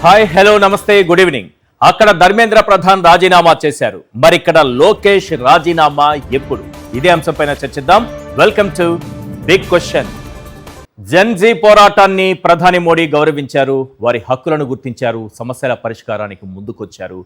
Hi hello నమస్తే good evening. అక్కడ ధర్మేంద్ర ప్రధాన్ రాజీనామా చేశారు. మరి ఇక్కడ లోకేష్ రాజీనామా ఎప్పుడు? ఇదే అంశంపైన చర్చిద్దాం. Welcome to big question. Gen Z పోరాటాన్ని ప్రధాని మోడీ గౌరవించారు. వారి హక్కులను గుర్తించారు. సమస్యల పరిష్కారానికి ముందుకొచ్చారు.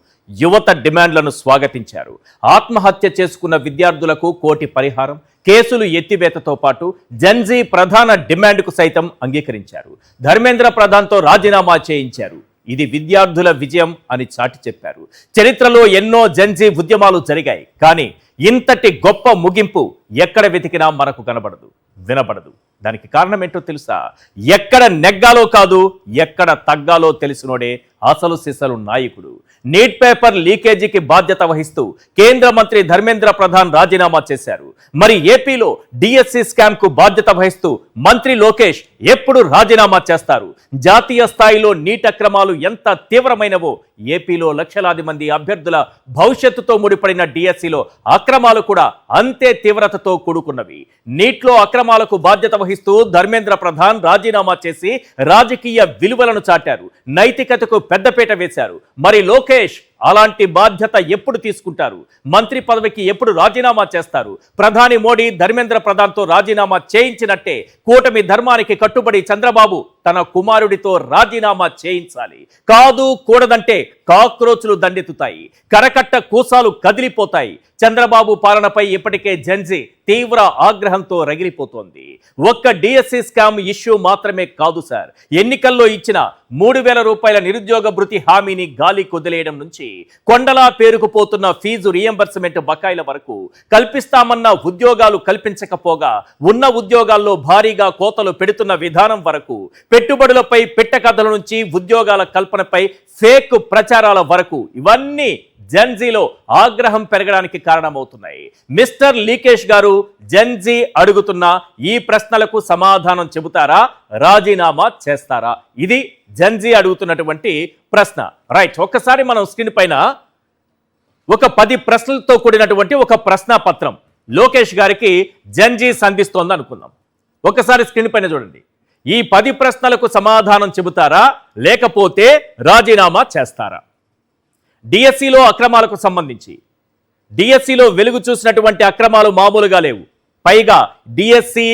యువత డిమాండ్లను స్వాగతించారు. ఆత్మహత్య చేసుకున్న విద్యార్థులకు కోటి పరిహారం, కేసులు ఎత్తివేతతో పాటు జెన్జీ ప్రధాన డిమాండ్కు సైతం అంగీకరించారు. ధర్మేంద్ర ప్రధాన్తో రాజీనామా చేయించారు. ఇది విద్యార్థుల విజయం అని చాటి చెప్పారు. చరిత్రలో ఎన్నో జెన్జీ ఉద్యమాలు జరిగాయి, కానీ ఇంతటి గొప్ప ముగింపు ఎక్కడ వెతికినా మనకు కనబడదు, వినబడదు. దానికి కారణం ఏంటో తెలుసా? ఎక్కడ నెగ్గాలో కాదు, ఎక్కడ తగ్గాలో తెలిసినోడే అసలు సిసలు నాయకుడు. నీట్ పేపర్ లీకేజీకి బాధ్యత వహిస్తూ కేంద్ర మంత్రి ధర్మేంద్ర ప్రధాన్ రాజీనామా చేశారు. మరి ఏపీలో డిఎస్సి స్కామ్ కు బాధ్యత వహిస్తూ మంత్రి లోకేష్ ఎప్పుడు రాజీనామా చేస్తారు? జాతీయ స్థాయిలో నీట్ అక్రమాలు ఎంత తీవ్రమైనవో ఏపీలో లక్షలాది మంది అభ్యర్థుల భవిష్యత్తుతో ముడిపడిన డిఎస్సిలో అక్రమాలు కూడా అంతే తీవ్రతతో కూడుకున్నవి. నీట్లో అక్రమాలకు బాధ్యత వహిస్తూ ధర్మేంద్ర ప్రధాన్ రాజీనామా చేసి రాజకీయ విలువలను చాటారు. నైతికతకు పెద్దపీట వేశారు. మరి లోకేష్ అలాంటి బాధ్యత ఎప్పుడు తీసుకుంటారు? మంత్రి పదవికి ఎప్పుడు రాజీనామా చేస్తారు? ప్రధాని మోడీ ధర్మేంద్ర ప్రధాన్తో రాజీనామా చేయించినట్టే కూటమి ధర్మానికి కట్టుబడి చంద్రబాబు తన కుమారుడితో రాజీనామా చేయించాలి. కాదు కూడదంటే కాక్రోచులు దండెత్తుతాయి, కరకట్ట కూసాలు కదిలిపోతాయి. చంద్రబాబు పాలనపై ఇప్పటికే జెన్జీ తీవ్ర ఆగ్రహంతో రగిలిపోతోంది. ఒక్క డిఎస్సి స్కామ్ ఇష్యూ మాత్రమే కాదు సార్. ఎన్నికల్లో ఇచ్చిన 3,000 రూపాయల నిరుద్యోగ భృతి హామీని గాలి కొదిలేయడం నుంచి కొండలా పేరుకుపోతున్న ఫీజు రియంబర్స్మెంట్ బకాయిల వరకు, కల్పిస్తామన్న ఉద్యోగాలు కల్పించకపోగా ఉన్న ఉద్యోగాల్లో భారీగా కోతలు పెడుతున్న విధానం వరకు, పెట్టుబడులపై పిట్టకథల నుంచి ఉద్యోగాల కల్పనపై ఫేక్ ప్రచారాల వరకు, ఇవన్నీ జెన్జీలో ఆగ్రహం పెరగడానికి కారణమవుతున్నాయి. మిస్టర్ లీకేష్ గారు, జెన్జీ అడుగుతున్న ఈ ప్రశ్నలకు సమాధానం చెబుతారా? రాజీనామా చేస్తారా? ఇది జెన్జీ అడుగుతున్నటువంటి ప్రశ్న. రైట్, ఒక్కసారి మనం స్క్రీన్ పైన ఒక 10 ప్రశ్నలతో కూడినటువంటి ఒక ప్రశ్న పత్రం లోకేష్ గారికి జెన్జీ సంధిస్తోంది అనుకుందాం. ఒకసారి స్క్రీన్ పైన చూడండి. ఈ 10 ప్రశ్నలకు సమాధానం చెబుతారా, లేకపోతే రాజీనామా చేస్తారా? డిఎస్సిలో అక్రమాలకు సంబంధించి, డిఎస్సిలో వెలుగు చూసినటువంటి అక్రమాలు మామూలుగా లేవు. పైగా డిఎస్సి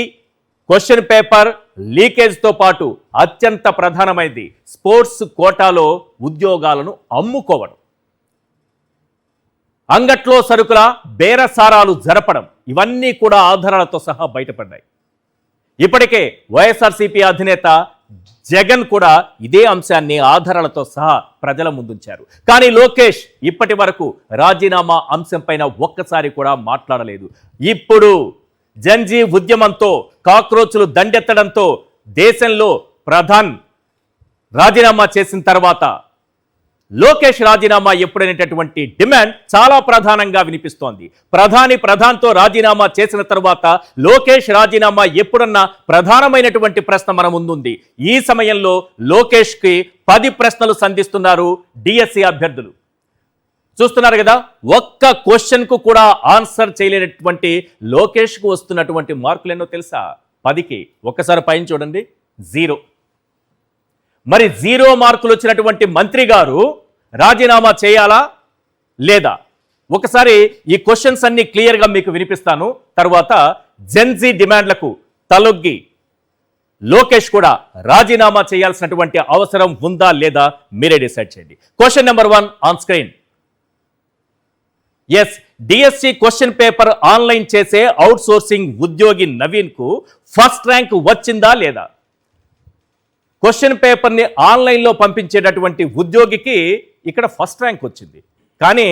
క్వశ్చన్ పేపర్ లీకేజ్తో పాటు అత్యంత ప్రధానమైనది స్పోర్ట్స్ కోటాలో ఉద్యోగాలను అమ్ముకోవడం, అంగట్లో సరుకుల బేరసారాలు జరపడం, ఇవన్నీ కూడా ఆధారాలతో సహా బయటపడ్డాయి. ఇప్పటికే వైఎస్ఆర్సీపీ అధినేత జగన్ కూడా ఇదే అంశాన్ని ఆధారాలతో సహా ప్రజల ముందుంచారు. కానీ లోకేష్ ఇప్పటి వరకు రాజీనామా అంశంపైన ఒక్కసారి కూడా మాట్లాడలేదు. ఇప్పుడు జెన్జీ ఉద్యమంతో, కాక్రోచులు దండెత్తడంతో దేశంలో ప్రధాన్ రాజీనామా చేసిన తర్వాత లోకేష్ రాజీనామా ఎప్పుడనేటటువంటి డిమాండ్ చాలా ప్రధానంగా వినిపిస్తోంది. ప్రధాన్తో రాజీనామా చేసిన తర్వాత లోకేష్ రాజీనామా ఎప్పుడన్నా ప్రధానమైనటువంటి ప్రశ్న మన ముందుంది. ఈ సమయంలో లోకేష్కి 10 ప్రశ్నలు సంధిస్తున్నారు డిఎస్సి అభ్యర్థులు. చూస్తున్నారు కదా, ఒక్క క్వశ్చన్కు కూడా ఆన్సర్ చేయలేనటువంటి లోకేష్కు వస్తున్నటువంటి మార్కులు ఎన్నో తెలుసా? 10కి ఒక్కసారి పైన చూడండి, 0. మరి 0 మార్కులు వచ్చినటువంటి మంత్రి గారు రాజీనామా చేయాలా లేదా? ఒకసారి ఈ క్వశ్చన్స్ అన్ని క్లియర్గా మీకు వినిపిస్తాను. తర్వాత జెన్జీ డిమాండ్లకు తలొగ్గి లోకేష్ కూడా రాజీనామా చేయాల్సినటువంటి అవసరం ఉందా లేదా మీరే డిసైడ్ చేయండి. Question number 1 on screen. Yes, DSC question paper online చేసే అవుట్ సోర్సింగ్ ఉద్యోగి నవీన్ కు ఫస్ట్ ర్యాంక్ వచ్చిందా లేదా? క్వశ్చన్ పేపర్ని ఆన్లైన్లో పంపించేటటువంటి ఉద్యోగికి ఇక్కడ ఫస్ట్ ర్యాంక్ వచ్చింది. కానీ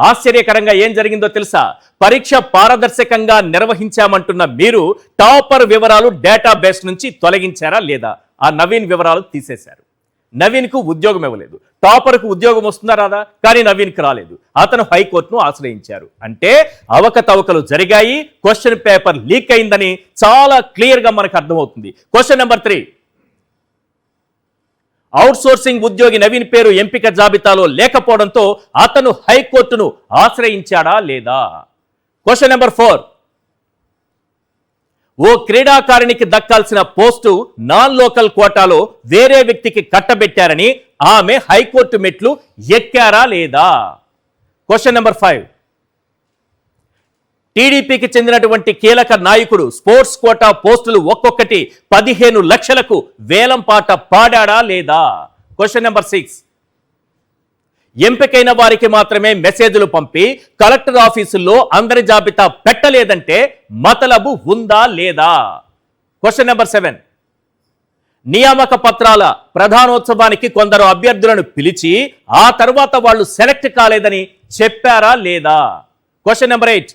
ఆశ్చర్యకరంగా ఏం జరిగిందో తెలుసా? పరీక్ష పారదర్శకంగా నిర్వహించామంటున్న మీరు టాపర్ వివరాలు డేటాబేస్ నుంచి తొలగించారా లేదా? ఆ నవీన్ వివరాలు తీసేశారు. నవీన్కు ఉద్యోగం ఇవ్వలేదు. టాపర్కు ఉద్యోగం వస్తుందా రాదా? కానీ నవీన్కి రాలేదు. అతను హైకోర్టును ఆశ్రయించారు. అంటే అవకతవకలు జరిగాయి, క్వశ్చన్ పేపర్ లీక్ అయిందని చాలా క్లియర్గా మనకు అర్థమవుతుంది. Question number 3. అవుట్సోర్సింగ్ ఉద్యోగి నవీన్ పేరు ఎంపిక జాబితాలో లేకపోవడంతో అతను హైకోర్టును ఆశ్రయించాడా లేదా? Question number 4. ఓ క్రీడాకారిణికి దక్కాల్సిన పోస్టు నాన్ లోకల్ కోటాలో వేరే వ్యక్తికి కట్టబెట్టారని ఆమె హైకోర్టు మెట్లు ఎక్కారా లేదా? Question number 5. టీడీపీకి చెందినటువంటి కీలక నాయకుడు స్పోర్ట్స్ కోటా పోస్టులు ఒక్కొక్కటి 15 లక్షలకు వేలం పాట పాడాడా లేదా? Question number 6. ఎంపికైన వారికి మాత్రమే మెసేజ్లు పంపి కలెక్టర్ ఆఫీసుల్లో అందరి జాబితా పెట్టలేదంటే మతలబు ఉందా లేదా? Question number 7. నియామక పత్రాల ప్రధానోత్సవానికి కొందరు అభ్యర్థులను పిలిచి ఆ తర్వాత వాళ్ళు సెలెక్ట్ కాలేదని చెప్పారా లేదా? Question number 8.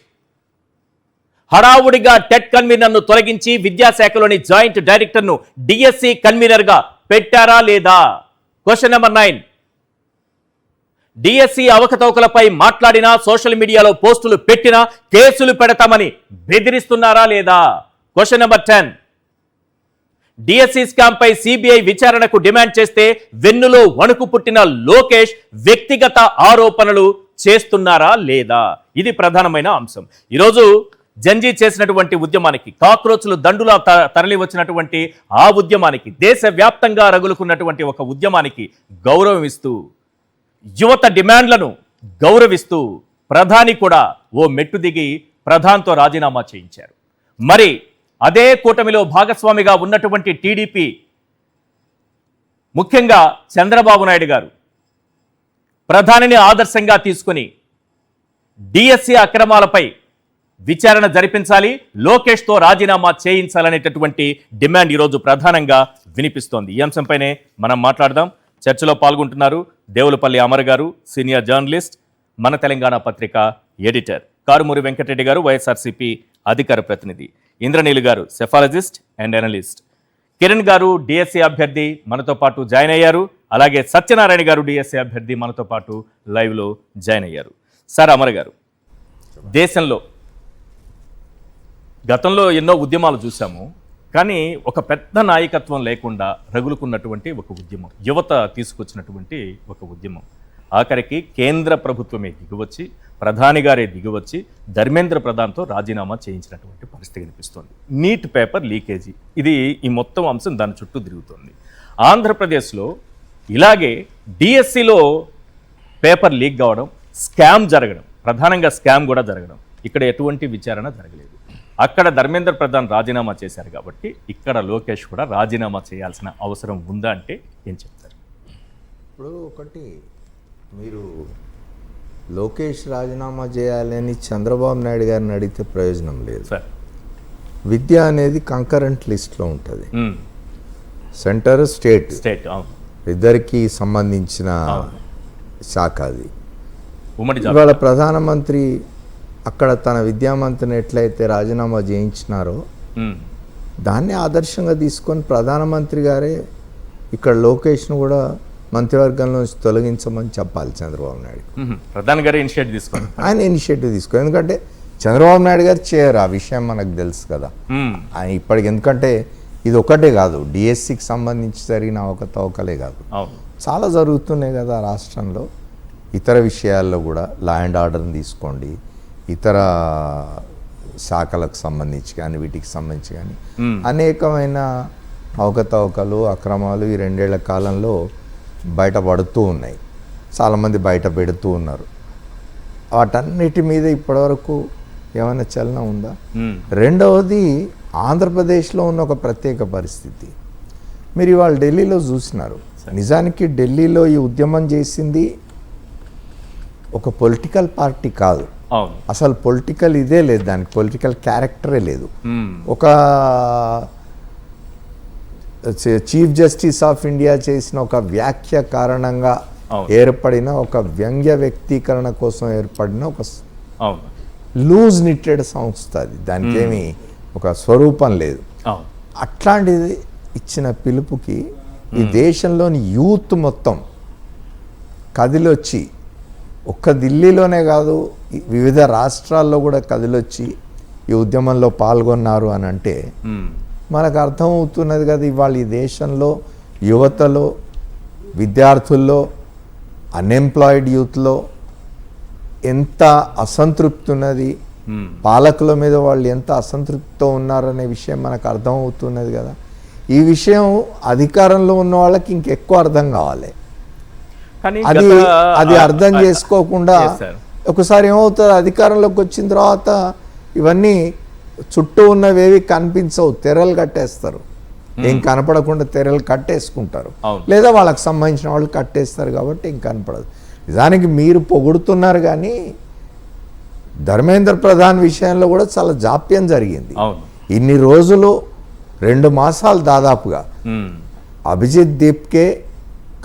హడావుడిగా టెట్ కన్వీనర్ను తొలగించి విద్యాశాఖలోని జాయింట్ డైరెక్టర్ను డిఎస్సి కన్వీనర్గా పెట్టారా లేదా? Question number 9. డిఎస్సి అవకతవకలపై మాట్లాడినా సోషల్ మీడియాలో పోస్టులు పెట్టినా కేసులు పెడతామని బెదిరిస్తున్నారా లేదా? Question number 10. డిఎస్సి స్కామ్ పై సిబిఐ విచారణకు డిమాండ్ చేస్తే వెన్నులో వణుకు పుట్టిన లోకేష్ వ్యక్తిగత ఆరోపణలు చేస్తున్నారా లేదా? ఇది ప్రధానమైన అంశం. ఈరోజు జంజీ చేసినటువంటి ఉద్యమానికి, కాక్రోచ్లు దండులా తరలి వచ్చినటువంటి ఆ ఉద్యమానికి, దేశవ్యాప్తంగా రగులుకున్నటువంటి ఒక ఉద్యమానికి గౌరవం ఇస్తూ, యువత డిమాండ్లను గౌరవిస్తూ ప్రధాని కూడా ఓ మెట్టు దిగి ప్రధానితో రాజీనామా చేయించారు. మరి అదే కూటమిలో భాగస్వామిగా ఉన్నటువంటి టీడీపీ, ముఖ్యంగా చంద్రబాబు నాయుడు గారు ప్రధానిని ఆదర్శంగా తీసుకుని డిఎస్సి అక్రమాలపై విచారణ జరిపించాలి, లోకేష్తో రాజీనామా చేయించాలనేటటువంటి డిమాండ్ ఈరోజు ప్రధానంగా వినిపిస్తోంది. ఈ అంశంపైనే మనం మాట్లాడదాం. చర్చలో పాల్గొంటున్నారు దేవులపల్లి అమర్ గారు, సీనియర్ జర్నలిస్ట్, మన తెలంగాణ పత్రిక ఎడిటర్, కారుమూరి వెంకటరెడ్డి గారు, వైఎస్ఆర్సీపీ అధికార ప్రతినిధి, ఇంద్రనీలు గారు సెఫాలజిస్ట్ అండ్ అనలిస్ట్, కిరణ్ గారు డిఎస్సి అభ్యర్థి మనతో పాటు జాయిన్ అయ్యారు, అలాగే సత్యనారాయణ గారు డిఎస్సి అభ్యర్థి మనతో పాటు లైవ్లో జాయిన్ అయ్యారు. సార్ అమర్ గారు, దేశంలో గతంలో ఎన్నో ఉద్యమాలు చూసాము, కానీ ఒక పెద్ద నాయకత్వం లేకుండా రగులుకున్నటువంటి ఒక ఉద్యమం, యువత తీసుకొచ్చినటువంటి ఒక ఉద్యమం, ఆఖరికి కేంద్ర ప్రభుత్వమే దిగివచ్చి, ప్రధాని గారే దిగివచ్చి ధర్మేంద్ర ప్రధాన్తో రాజీనామా చేయించినటువంటి పరిస్థితి కనిపిస్తోంది. నీట్ పేపర్ లీకేజీ, ఇది ఈ మొత్తం అంశం దాని చుట్టూ తిరుగుతోంది. ఆంధ్రప్రదేశ్లో ఇలాగే డిఎస్సిలో పేపర్ లీక్ కావడం, స్కామ్ జరగడం, ప్రధానంగా స్కామ్ కూడా జరగడం, ఇక్కడ ఎటువంటి విచారణ జరగలేదు. అక్కడ ధర్మేంద్ర ప్రధాన్ రాజీనామా చేశారు కాబట్టి ఇక్కడ లోకేష్ కూడా రాజీనామా చేయాల్సిన అవసరం ఉందా అంటే ఏం చెప్తారు? ఇప్పుడు ఒకటి, మీరు లోకేష్ రాజీనామా చేయాలని చంద్రబాబు నాయుడు గారిని అడిగితే ప్రయోజనం లేదు సార్. విద్య అనేది కంకరెంట్ లిస్ట్లో ఉంటుంది, సెంటర్ స్టేట్ ఇద్దరికి సంబంధించిన శాఖ అది. ఇవాళ ప్రధానమంత్రి అక్కడ తన విద్యామంత్రిని ఎట్లయితే రాజీనామా చేయించినారో దాన్ని ఆదర్శంగా తీసుకొని ప్రధానమంత్రి గారే ఇక్కడ లోకేష్ను కూడా మంత్రివర్గంలో తొలగించమని చెప్పాలి చంద్రబాబు నాయుడు. ప్రధాని గారు ఇనిషియేటివ్ తీసుకోండి, ఆయన ఇనిషియేటివ్ తీసుకో. ఎందుకంటే చంద్రబాబు నాయుడు గారు చేయరు, ఆ విషయం మనకు తెలుసు కదా. ఆయన ఇప్పటికి, ఎందుకంటే ఇది ఒకటే కాదు, డిఎస్సికి సంబంధించి జరిగిన అవకతవకలే కాదు, చాలా జరుగుతున్నాయి కదా రాష్ట్రంలో. ఇతర విషయాల్లో కూడా లా అండ్ ఆర్డర్ని తీసుకోండి, ఇతర శాఖలకు సంబంధించి కానీ వీటికి సంబంధించి కానీ అనేకమైన అవకతవకలు, అక్రమాలు ఈ 2 ఏళ్ల కాలంలో బయటపడుతూ ఉన్నాయి. చాలామంది బయట పెడుతూ ఉన్నారు. వాటన్నిటి మీద ఇప్పటివరకు ఏమైనా చలనం ఉందా? రెండవది, ఆంధ్రప్రదేశ్లో ఉన్న ఒక ప్రత్యేక పరిస్థితి మీరు ఇవాళ ఢిల్లీలో చూసినారు. నిజానికి ఢిల్లీలో ఈ ఉద్యమం చేసింది ఒక పొలిటికల్ పార్టీ కాదు, అసలు పొలిటికల్ ఇదే లేదు, దానికి పొలిటికల్ క్యారెక్టరే లేదు. ఒక చీఫ్ జస్టిస్ ఆఫ్ ఇండియా చేసిన ఒక వ్యాఖ్య కారణంగా ఏర్పడిన, ఒక వ్యంగ్య వ్యక్తీకరణ కోసం ఏర్పడిన ఒక లూజ్ నిట్టెడ్ సంస్థ అది. దానికి ఏమి ఒక స్వరూపం లేదు. అట్లాంటిది ఇచ్చిన పిలుపుకి ఈ దేశంలోని యూత్ మొత్తం కదిలొచ్చి, ఒక్క ఢిల్లీలోనే కాదు వివిధ రాష్ట్రాల్లో కూడా కదిలొచ్చి ఈ ఉద్యమంలో పాల్గొన్నారు అని అంటే మనకు అర్థమవుతున్నది కదా. ఇవాళ ఈ దేశంలో యువతలో, విద్యార్థుల్లో, అన్ఎంప్లాయిడ్ యూత్లో ఎంత అసంతృప్తి ఉన్నది, పాలకుల మీద వాళ్ళు ఎంత అసంతృప్తితో ఉన్నారనే విషయం మనకు అర్థం అవుతున్నది కదా. ఈ విషయం అధికారంలో ఉన్న వాళ్ళకి ఇంకెక్కువ అర్థం కావాలి. కానీ అది అర్థం చేసుకోకుండా ఒకసారి ఏమవుతుంది, అధికారంలోకి వచ్చిన తర్వాత ఇవన్నీ చుట్టూ ఉన్నవేవి కనిపించవు, తెరలు కట్టేస్తారు. ఏం కనపడకుండా తెరలు కట్టేసుకుంటారు, లేదా వాళ్ళకి సంబంధించిన వాళ్ళు కట్టేస్తారు కాబట్టి ఏం కనపడదు. నిజానికి మీరు పొగుడుతున్నారు కానీ ధర్మేంద్ర ప్రధాన్ విషయంలో కూడా చాలా జాప్యం జరిగింది. ఇన్ని రోజులు 2 మాసాలు దాదాపుగా అభిజిత్ దీప్కే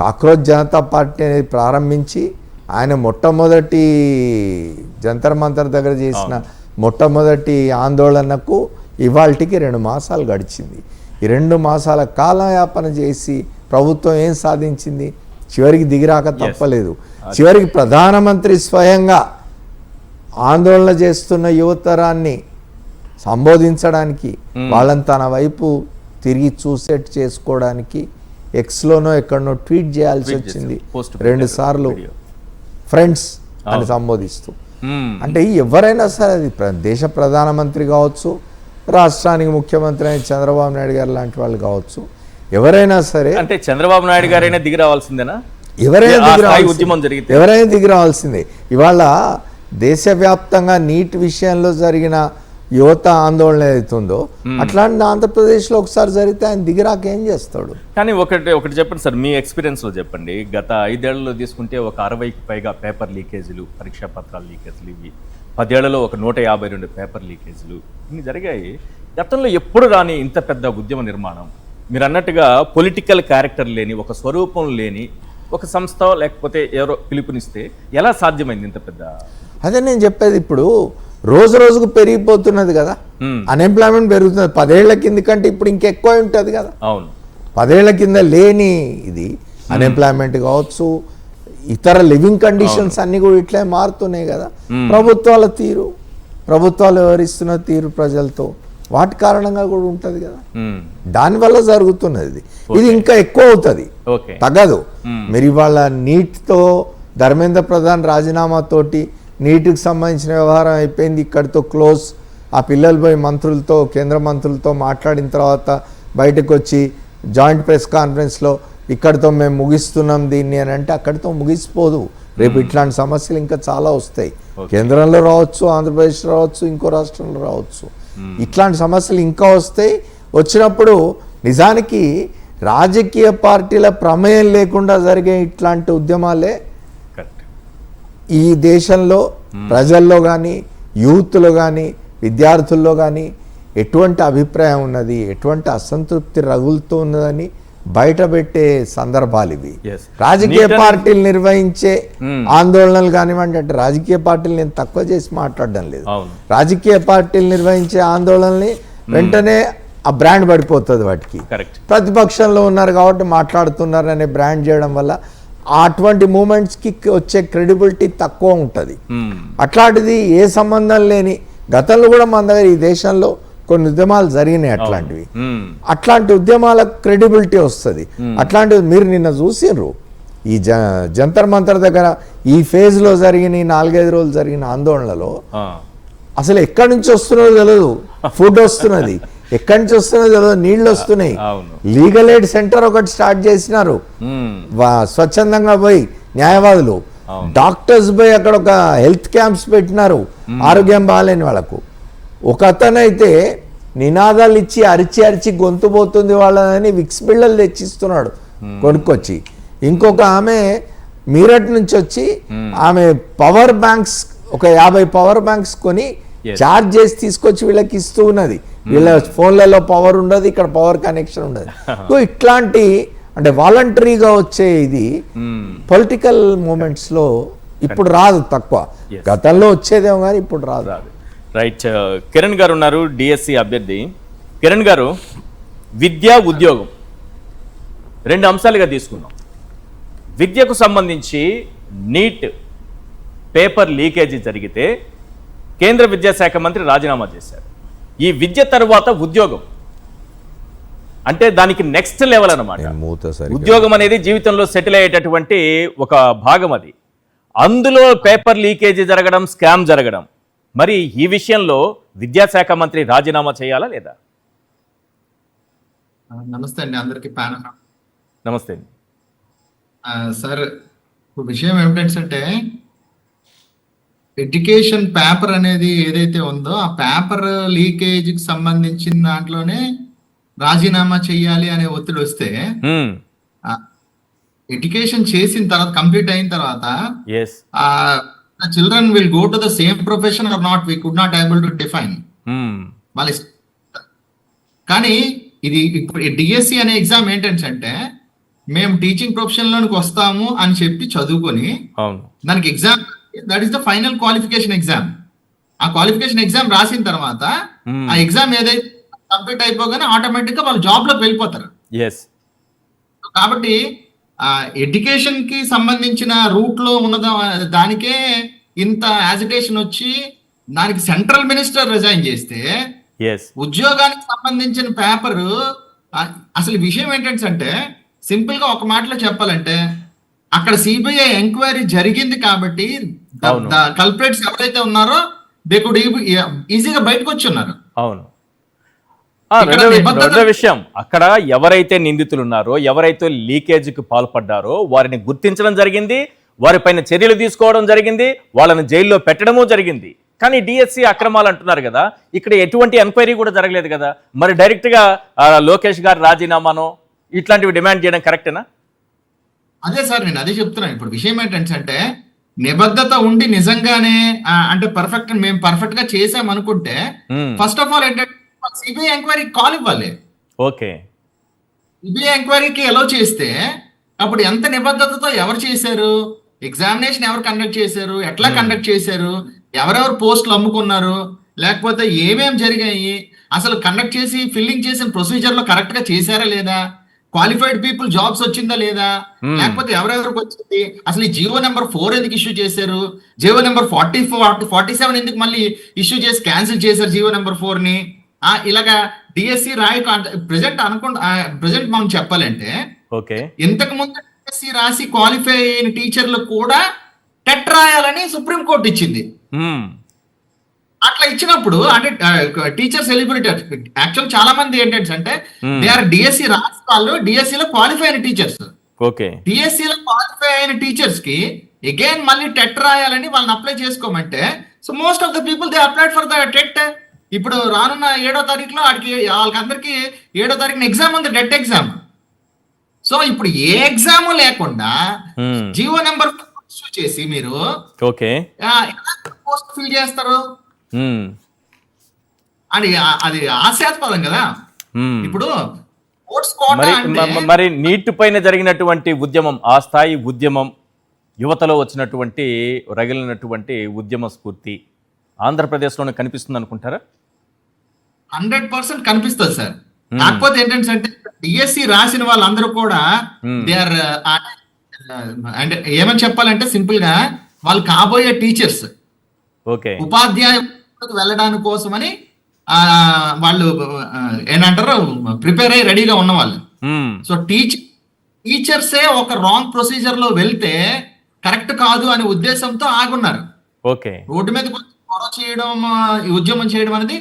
కాక్రోచ్ జనతా పార్టీ అనేది ప్రారంభించి ఆయన మొట్టమొదటి జంతర్ మంతర్ దగ్గర చేసిన మొట్టమొదటి ఆందోళనకు ఇవాళకి 2 మాసాలు గడిచింది. ఈ 2 మాసాల కాలయాపన చేసి ప్రభుత్వం ఏం సాధించింది? చివరికి దిగిరాక తప్పలేదు. చివరికి ప్రధానమంత్రి స్వయంగా ఆందోళన చేస్తున్న యువతరాన్ని సంబోధించడానికి, వాళ్ళని తన వైపు తిరిగి చూసేట్ చేసుకోవడానికి ఎక్స్లోనో ఎక్కడనో ట్వీట్ చేయాల్సి వచ్చింది 2 సార్లు ఫ్రెండ్స్ అని సంబోధిస్తూ. అంటే ఎవరైనా సరే, అది దేశ ప్రధానమంత్రి కావచ్చు, రాష్ట్రానికి ముఖ్యమంత్రి అయిన చంద్రబాబు నాయుడు గారు లాంటి వాళ్ళు కావచ్చు, ఎవరైనా సరే, అంటే చంద్రబాబు నాయుడు గారైనా దిగి రావాల్సిందేనా? ఎవరైనా దిగి రావాల్సిందే. ఇవాళ దేశవ్యాప్తంగా నీట్ విషయంలో జరిగిన యువత ఆందోళన ఏదైతుందో అట్లాంటి ఆంధ్రప్రదేశ్లో ఒకసారి జరిగితే ఆయన దిగిరాక ఏం చేస్తాడు? కానీ ఒకటి చెప్పండి సార్, మీ ఎక్స్పీరియన్స్లో చెప్పండి. గత 5 ఏళ్లలో తీసుకుంటే ఒక 60కి పైగా పేపర్ లీకేజీలు, పరీక్షా పత్రాల లీకేజీలు, ఇవి 10 ఏళ్లలో ఒక 152 పేపర్ లీకేజీలు ఇన్ని జరిగాయి. గతంలో ఎప్పుడు రాని ఇంత పెద్ద ఉద్యమ నిర్మాణం, మీరు అన్నట్టుగా పొలిటికల్ క్యారెక్టర్ లేని, ఒక స్వరూపం లేని ఒక సంస్థ లేకపోతే ఎవరో పిలుపునిస్తే ఎలా సాధ్యమైంది ఇంత పెద్ద? అదే నేను చెప్పేది. ఇప్పుడు రోజు రోజుకు పెరిగిపోతున్నది కదా, అన్ఎంప్లాయ్మెంట్ పెరుగుతున్నది. 10 ఏళ్ల కింద కంటే ఇప్పుడు ఇంకెక్కువ ఉంటుంది కదా. అవును, 10 ఏళ్ల కింద లేని ఇది అన్ఎంప్లాయ్మెంట్ కావచ్చు, ఇతర లివింగ్ కండిషన్స్ అన్ని కూడా ఇట్లే మారుతున్నాయి కదా. ప్రభుత్వాల తీరు, ప్రభుత్వాలు వ్యవహరిస్తున్న తీరు ప్రజలతో, వాటి కారణంగా కూడా ఉంటుంది కదా. దానివల్ల జరుగుతున్నది. ఇది ఇంకా ఎక్కువ అవుతుంది, తగ్గదు. మీరు ఇవాళ నీట్తో ధర్మేంద్ర ప్రధాన్ రాజీనామాతోటి నీటికి సంబంధించిన వ్యవహారం అయిపోయింది, ఇక్కడితో క్లోజ్. ఆ పిల్లలు పోయి మంత్రులతో, కేంద్ర మంత్రులతో మాట్లాడిన తర్వాత బయటకు వచ్చి జాయింట్ ప్రెస్ కాన్ఫరెన్స్లో ఇక్కడితో మేము ముగిస్తున్నాం దీన్ని అని అంటే అక్కడితో ముగిసిపోదు. రేపు ఇట్లాంటి సమస్యలు ఇంకా చాలా వస్తాయి. కేంద్రంలో రావచ్చు, ఆంధ్రప్రదేశ్లో రావచ్చు, ఇంకో రాష్ట్రంలో రావచ్చు. ఇట్లాంటి సమస్యలు ఇంకా వస్తాయి. వచ్చినప్పుడు నిజానికి రాజకీయ పార్టీల ప్రమేయం లేకుండా జరిగే ఇట్లాంటి ఉద్యమాలే ఈ దేశంలో ప్రజల్లో కానీ, యూత్లో కానీ, విద్యార్థుల్లో కానీ ఎటువంటి అభిప్రాయం ఉన్నది, ఎటువంటి అసంతృప్తి రగులుతూ ఉన్నదని బయటపెట్టే సందర్భాలు ఇవి. రాజకీయ పార్టీలు నిర్వహించే ఆందోళనలు కానివ్వండి, అంటే రాజకీయ పార్టీలు నేను తక్కువ చేసి మాట్లాడడం లేదు. రాజకీయ పార్టీలు నిర్వహించే ఆందోళనల్ని వెంటనే ఆ బ్రాండ్ పడిపోతుంది వాటికి. ప్రతిపక్షంలో ఉన్నారు కాబట్టి మాట్లాడుతున్నారు అనే బ్రాండ్ చేయడం వల్ల అటువంటి మూమెంట్స్కి వచ్చే క్రెడిబిలిటీ తక్కువ ఉంటుంది. అట్లాంటిది ఏ సంబంధం లేని, గతంలో కూడా మన దగ్గర ఈ దేశంలో కొన్ని ఉద్యమాలు జరిగినాయి అట్లాంటివి. అట్లాంటి ఉద్యమాలకు క్రెడిబిలిటీ వస్తుంది. అట్లాంటివి మీరు నిన్న చూసిర్రు, ఈ జంతర్ మంతర్ దగ్గర ఈ ఫేజ్లో జరిగిన 4-5 రోజులు జరిగిన ఆందోళనలో అసలు ఎక్కడి నుంచి వస్తున్నదో తెలియదు, ఫుడ్ వస్తున్నది, ఎక్కడి నుంచి వస్తున్నదో తెలియదు, నీళ్లు వస్తున్నాయి. లీగల్ ఎయిడ్ సెంటర్ ఒకటి స్టార్ట్ చేసినారు, స్వచ్ఛందంగా పోయి న్యాయవాదులు, డాక్టర్స్ పోయి అక్కడ ఒక హెల్త్ క్యాంప్స్ పెట్టినారు ఆరోగ్యం బాగాలేని వాళ్ళకు. ఒక అతనైతే నినాదాలు ఇచ్చి అరిచి అరిచి గొంతు పోతుంది వాళ్ళని విక్స్ బిళ్ళలు తెచ్చిస్తున్నాడు కొనుక్కొచ్చి. ఇంకొక ఆమె మీరట్ నుంచి వచ్చి ఆమె పవర్ బ్యాంక్స్, ఒక 50 పవర్ బ్యాంక్స్ కొని చార్జ్ చేసి తీసుకొచ్చి వీళ్ళకి ఇస్తూ ఉన్నది. వీళ్ళ ఫోన్లలో పవర్ ఉండదు, ఇక్కడ పవర్ కనెక్షన్ ఉండదు. సో ఇట్లాంటి అంటే వాలంటరీగా వచ్చే ఇది పొలిటికల్ మూమెంట్స్లో ఇప్పుడు రాదు, తక్కువ. గతంలో వచ్చేదేమో కానీ ఇప్పుడు రాదు. రైట్. కిరణ్ గారు ఉన్నారు, డిఎస్సి అభ్యర్థి. కిరణ్ గారు, విద్య, ఉద్యోగం 2 అంశాలుగా తీసుకున్నాం. విద్యకు సంబంధించి నీట్ పేపర్ లీకేజీ జరిగితే కేంద్ర విద్యాశాఖ మంత్రి రాజీనామా చేశారు. ఈ విద్య తర్వాత ఉద్యోగం అంటే దానికి నెక్స్ట్ లెవెల్ అన్నమాట. ఉద్యోగం అనేది జీవితంలో సెటిల్ అయ్యేటటువంటి ఒక భాగం. అది అందులో పేపర్ లీకేజీ జరగడం, స్కామ్ జరగడం, మరి ఈ విషయంలో విద్యాశాఖ మంత్రి రాజీనామా చేయాలా లేదా? నమస్తే అండి అందరికి ప్యానల్. నమస్తే అండి. సార్, ఇప్పుడు విషయం ఏమిటంటే ఎడ్యుకేషన్ పేపర్ అనేది ఏదైతే ఉందో ఆ పేపర్ లీకేజ్కి సంబంధించిన దాంట్లోనే రాజీనామా చెయ్యాలి అనే ఒత్తిడి వస్తే ఎడ్యుకేషన్ చేసిన తర్వాత కంప్లీట్ అయిన తర్వాత yes children will go to the same profession or not, we could not able to define వాళ్ళ కానీ ఇది ఇప్పుడు డిఎస్సి అనే ఎగ్జామ్ ఏంటంటే మేము టీచింగ్ ప్రొఫెషన్ లోనికి వస్తాము అని చెప్పి చదువుకొని దానికి exam, that is the final qualification exam. ఆ క్వాలిఫికేషన్ ఎగ్జామ్ రాసిన తర్వాత ఆ ఎగ్జామ్ ఏదైతే కంప్లీట్ అయిపోగానే ఆటోమేటిక్ గా వాళ్ళు జాబ్ లోకి వెళ్ళిపోతారు. కాబట్టి ఎడ్యుకేషన్ కి సంబంధించిన రూట్ లో ఉన్న దానికే ఇంత యాజిటేషన్ వచ్చి దానికి సెంట్రల్ మినిస్టర్ రిజైన్ చేస్తే ఉద్యోగానికి సంబంధించిన పేపర్, అసలు విషయం ఏంటంటే సింపుల్ గా ఒక మాటలో చెప్పాలంటే అక్కడ సిబిఐ ఎంక్వైరీ జరిగింది కాబట్టి కల్ప్రేట్స్ ఎవరైతే ఉన్నారో దే కుడ్ ఈజీగా బయటకు వచ్చి ఉన్నారు. అవును. రెండో విషయం, అక్కడ ఎవరైతే నిందితులు ఉన్నారో, ఎవరైతే లీకేజీకి పాల్పడ్డారో వారిని గుర్తించడం జరిగింది, వారిపైన చర్యలు తీసుకోవడం జరిగింది, వాళ్ళని జైల్లో పెట్టడము జరిగింది. కానీ డిఎస్సి అక్రమాలు అంటున్నారు కదా, ఇక్కడ ఎటువంటి ఎంక్వైరీ కూడా జరగలేదు కదా. మరి డైరెక్ట్ గా లోకేష్ గారు రాజీనామానో ఇట్లాంటివి డిమాండ్ చేయడం కరెక్టేనా? అదే సార్, నేను అదే చెప్తున్నాను. ఇప్పుడు విషయం ఏంటంటే నిబద్ధత ఉండి నిజంగానే అంటే పర్ఫెక్ట్ మేము పర్ఫెక్ట్ గా చేసాం అనుకుంటే ఫస్ట్ ఆఫ్ ఆల్ ఏంటంటే సిబిఐ ఎంక్వైరీకి కాల్ ఇవ్వాలి. ఓకే, సిబిఐ ఎంక్వైరీకి అలౌ చేస్తే అప్పుడు ఎంత నిబద్ధతతో ఎవరు చేశారు, ఎగ్జామినేషన్ ఎవరు కండక్ట్ చేశారు, ఎట్లా కండక్ట్ చేశారు, ఎవరెవరు పోస్టులు అమ్ముకున్నారు, లేకపోతే ఏమేం జరిగాయి, అసలు కండక్ట్ చేసి ఫిల్లింగ్ చేసిన ప్రొసీజర్ లో కరెక్ట్ గా చేశారా లేదా, క్వాలిఫైడ్ పీపుల్ జాబ్స్ వచ్చిందా లేదా, లేకపోతే ఎవరెవరికి వచ్చింది, అసలు ఈ జీవో నెంబర్ 4 ఎందుకు ఇష్యూ చేశారు, జీవో నెంబర్ 47 ఎందుకు మళ్ళీ ఇష్యూ చేసి క్యాన్సిల్ చేశారు జీవో నెంబర్ 4 ని. ఇలాగా డిఎస్సి ప్రెసెంట్ మనం చెప్పాలంటే ఇంతకు ముందు డిఎస్సి రాసి క్వాలిఫై అయిన టీచర్లు కూడా టెట్ రాయాలని సుప్రీంకోర్టు ఇచ్చింది. అట్లా ఇచ్చినప్పుడు అంటే టీచర్స్ ఎలిజిబిలిటీ యాక్చువల్ చాలా మంది ఏంటంటే దే ఆర్ డిఎస్సి రాసి వాళ్ళు డిఎస్సి లో క్వాలిఫై అయిన టీచర్స్, డిఎస్సి లో క్వాలిఫై అయిన టీచర్స్ కి అగైన్ మళ్ళీ టెట్ రాయాలని వాళ్ళని అప్లై చేసుకోమంటే so most of the people they applied for the TET. ఇప్పుడు రానున్న 7వ తారీఖులో వాళ్ళకందరికి 7వ తారీఖున ఎగ్జామ్ ఉంది, డెట్ ఎగ్జామ్. సో ఇప్పుడు ఏ ఎగ్జామ్ లేకుండా జీవో నెంబర్ ఇష్యూ చేసి మీరు పోస్ట్ ఫిల్ చేస్తారు అని అది హాస్యాస్పదం కదా. ఇప్పుడు మరి నీట్ పైన జరిగినటువంటి ఉద్యమం, ఆ స్థాయి ఉద్యమం, యువతలో వచ్చినటువంటి రగిలినటువంటి ఉద్యమ స్ఫూర్తి ఆంధ్రప్రదేశ్లోనే కనిపిస్తుంది అనుకుంటారా? 100% కనిపిస్తుంది సార్. కాకపోతే ఏంటంటే డిఎస్సి రాసిన వాళ్ళందరూ కూడా దే ఆర్ అంటే ఏమని చెప్పాలంటే సింపుల్ గా వాళ్ళు కాబోయే టీచర్స్, ఉపాధ్యాయులకు వెళ్ళడానికి కోసమని వాళ్ళు ఏంటంటారు ప్రిపేర్ అయ్యి రెడీగా ఉన్న వాళ్ళు. సో టీచర్సే ఒక రాంగ్ ప్రొసీజర్ లో వెళ్తే కరెక్ట్ కాదు అనే ఉద్దేశంతో ఆగున్నారు. రోడ్డు మీద గొడవ చేయడం, ఉద్యమం చేయడం అనేది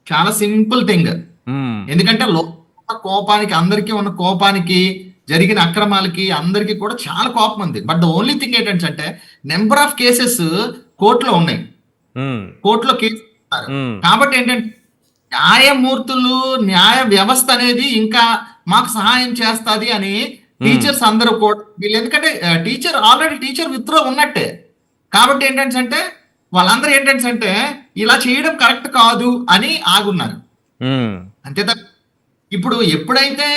చాలా సింపుల్ థింగ్. ఎందుకంటే కోపానికి, అందరికీ ఉన్న కోపానికి, జరిగిన అక్రమాలకి అందరికీ కూడా చాలా కోపం ఉంది. బట్ ద ఓన్లీ థింగ్ ఏంటంటే నెంబర్ ఆఫ్ కేసెస్ కోర్టులో ఉన్నాయి, కోర్టులో కేసు. కాబట్టి ఏంటంటే న్యాయమూర్తులు, న్యాయ వ్యవస్థ అనేది ఇంకా మాకు సహాయం చేస్తుంది అని టీచర్స్ అందరూ కూడా వీళ్ళు, ఎందుకంటే ఆల్రెడీ టీచర్ విత్డ్రా ఉన్నట్టే. కాబట్టి ఏంటంటే వాళ్ళందరూ ఏంటంటే ఇలా చేయడం కరెక్ట్ కాదు అని ఆగున్నారు అంతే. ఇప్పుడు ఎప్పుడైతే